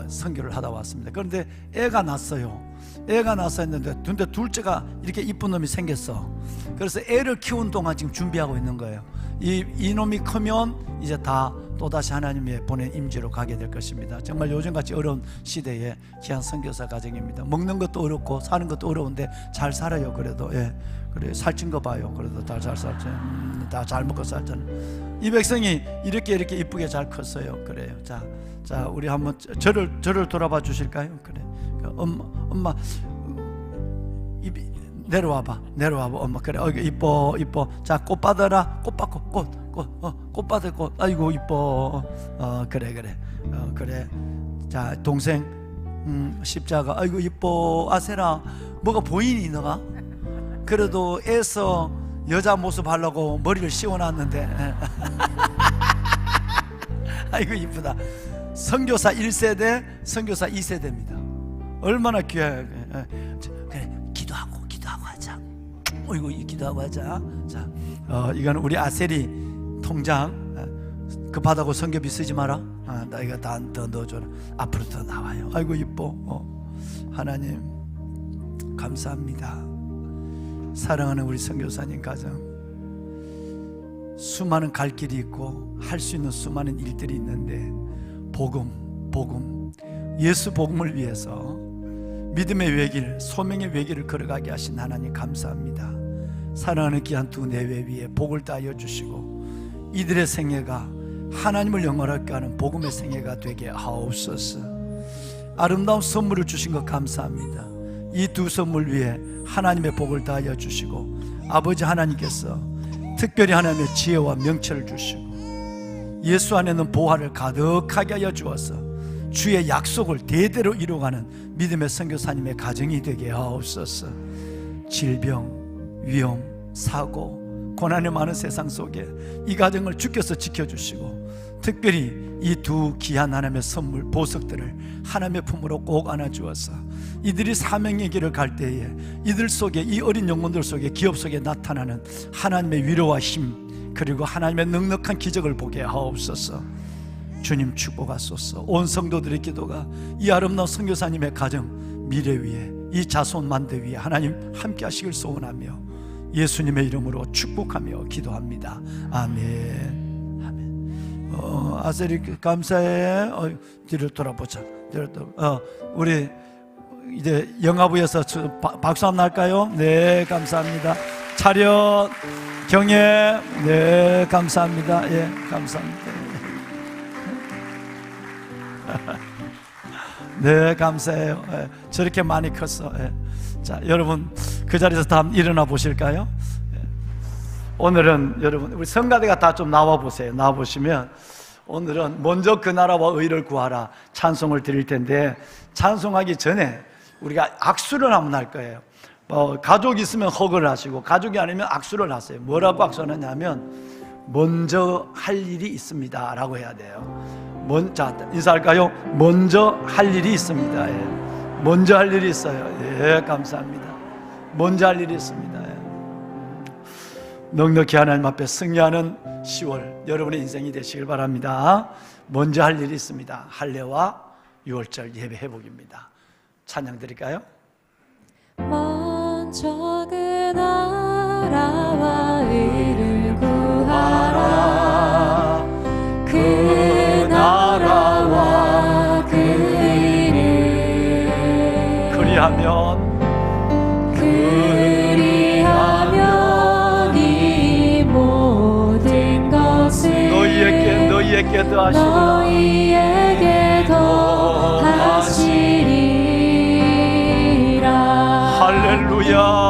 선교를 하다 왔습니다. 그런데 애가 났어요. 애가 낳았어 했는데 근데 둘째가 이렇게 이쁜 놈이 생겼어. 그래서 애를 키운 동안 지금 준비하고 있는 거예요. 이 놈이 크면 이제 다 또다시 하나님의 보낸 임지로 가게 될 것입니다. 정말 요즘같이 어려운 시대에 귀한 선교사 가정입니다. 먹는 것도 어렵고 사는 것도 어려운데 잘 살아요. 그래도 그래 살찐 거 봐요. 그래도 다 잘 살죠. 다 잘 먹고 살잖아요. 이 백성이 이렇게 이쁘게 잘 컸어요. 그래요. 자 우리 한번 저를 돌아봐 주실까요? 그래. 엄마 내려와봐 엄마. 그래 이뻐. 자 꽃 받아라. 꽃 받고 꽃 받을 꽃. 아이고 이뻐. 그래. 자 동생 십자가. 아이고 이뻐. 아세라 뭐가 보이니 너가? 그래도 애써 여자 모습 하려고 머리를 씌워놨는데 아이고 이쁘다. 선교사 1세대 선교사 2세대입니다 얼마나 귀해. 그래 기도하고 하자. 어이구 기도하고 하자. 자 이거는 우리 아세리 통장 급하다고 선교비 쓰지 마라. 나 이거 다 더 넣어줘라. 앞으로 더 나와요. 아이고 이뻐. 하나님 감사합니다. 사랑하는 우리 선교사님 가정, 수많은 갈 길이 있고 할 수 있는 수많은 일들이 있는데 복음 예수 복음을 위해서 믿음의 외길, 소명의 외길을 걸어가게 하신 하나님 감사합니다. 사랑하는 귀한 두 내외 위에 복을 따여 주시고 이들의 생애가 하나님을 영원하게 하는 복음의 생애가 되게 하옵소서. 아름다운 선물을 주신 것 감사합니다. 이 두 선물 위에 하나님의 복을 다하여 주시고 아버지 하나님께서 특별히 하나님의 지혜와 명철을 주시고 예수 안에는 보화를 가득하게 하여 주어서 주의 약속을 대대로 이루어가는 믿음의 선교사님의 가정이 되게 하옵소서. 질병, 위험, 사고, 고난의 많은 세상 속에 이 가정을 주께서 지켜주시고 특별히 이 두 귀한 하나님의 선물 보석들을 하나님의 품으로 꼭 안아주어서 이들이 사명의 길을 갈 때에 이들 속에 이 어린 영혼들 속에 기업 속에 나타나는 하나님의 위로와 힘 그리고 하나님의 넉넉한 기적을 보게 하옵소서. 주님 축복하소서. 온 성도들의 기도가 이 아름다운 선교사님의 가정 미래 위에 이 자손 만대 위에 하나님 함께 하시길 소원하며 예수님의 이름으로 축복하며 기도합니다. 아멘. 아세리 감사해. 뒤를 돌아보자. 우리 이제 영화부에서 박수 한번 할까요? 네 감사합니다. 차렷 경례. 네 감사합니다. 예 감사합니다. 네 감사해요. 예, 저렇게 많이 컸어. 예. 자 여러분 그 자리에서 다 일어나 보실까요? 예. 오늘은 여러분 우리 성가대가 다 좀 나와 보세요. 나와 보시면 오늘은 먼저 그 나라와 의를 구하라 찬송을 드릴 텐데 찬송하기 전에 우리가 악수를 한번 할 거예요. 가족이 있으면 허그를 하시고 가족이 아니면 악수를 하세요. 뭐라고 악수하느냐면 먼저 할 일이 있습니다 라고 해야 돼요. 자, 인사할까요? 먼저 할 일이 있습니다. 예. 먼저 할 일이 있어요. 예, 감사합니다. 먼저 할 일이 있습니다. 예. 넉넉히 하나님 앞에 승리하는 10월 여러분의 인생이 되시길 바랍니다. 먼저 할 일이 있습니다. 할례와 6월절 예배 회복입니다. 찬양 드릴까요? 먼저 그 나라와 의를 구하라. 그 나라와 그 의를 그리하면 이 모든 것을 너희에게 더하시리라. 할렐루야.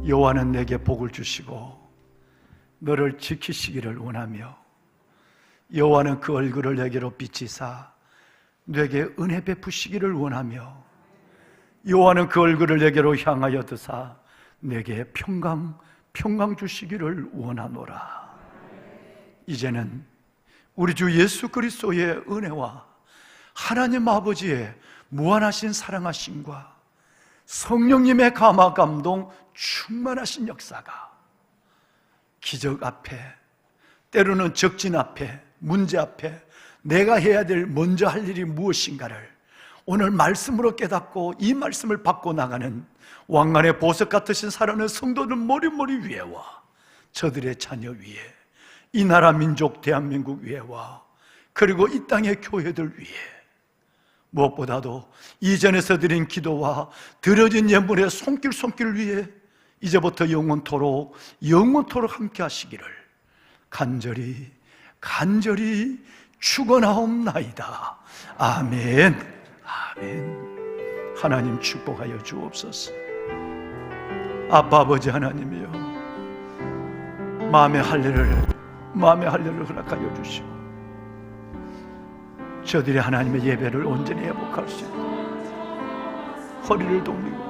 여호와는 내게 복을 주시고 너를 지키시기를 원하며 여호와는 그 얼굴을 내게로 비치사 내게 은혜 베푸시기를 원하며 여호와는 그 얼굴을 내게로 향하여 드사 내게 평강 주시기를 원하노라. 이제는 우리 주 예수 그리스도의 은혜와 하나님 아버지의 무한하신 사랑하심과 성령님의 감화 감동 충만하신 역사가 기적 앞에, 때로는 적진 앞에, 문제 앞에 내가 해야 될 먼저 할 일이 무엇인가를 오늘 말씀으로 깨닫고 이 말씀을 받고 나가는 왕관의 보석 같으신 살아있는 성도들 머리 위에와 저들의 자녀 위에, 이 나라 민족 대한민국 위에와 그리고 이 땅의 교회들 위에, 무엇보다도 이전에서 드린 기도와 드려진 예물의 손길 위에 이제부터 영원토록 함께 하시기를 간절히 축원하옵나이다. 아멘. 하나님 축복하여 주옵소서. 아빠 아버지 하나님이여, 마음의 할례를 허락하여 주시고 저들이 하나님의 예배를 온전히 회복할 수 있고 허리를 돌리고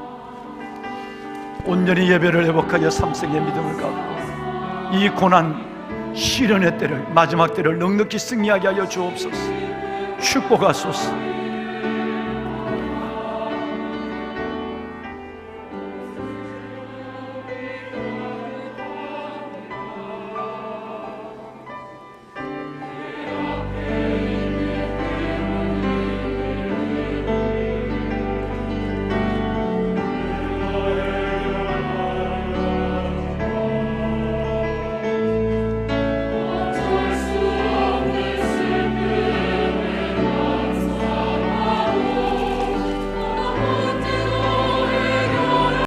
온전히 예배를 회복하여 삼성의 믿음을 갖고 이 고난 시련의 때를, 마지막 때를 넉넉히 승리하게 하여 주옵소서. 축복하소서.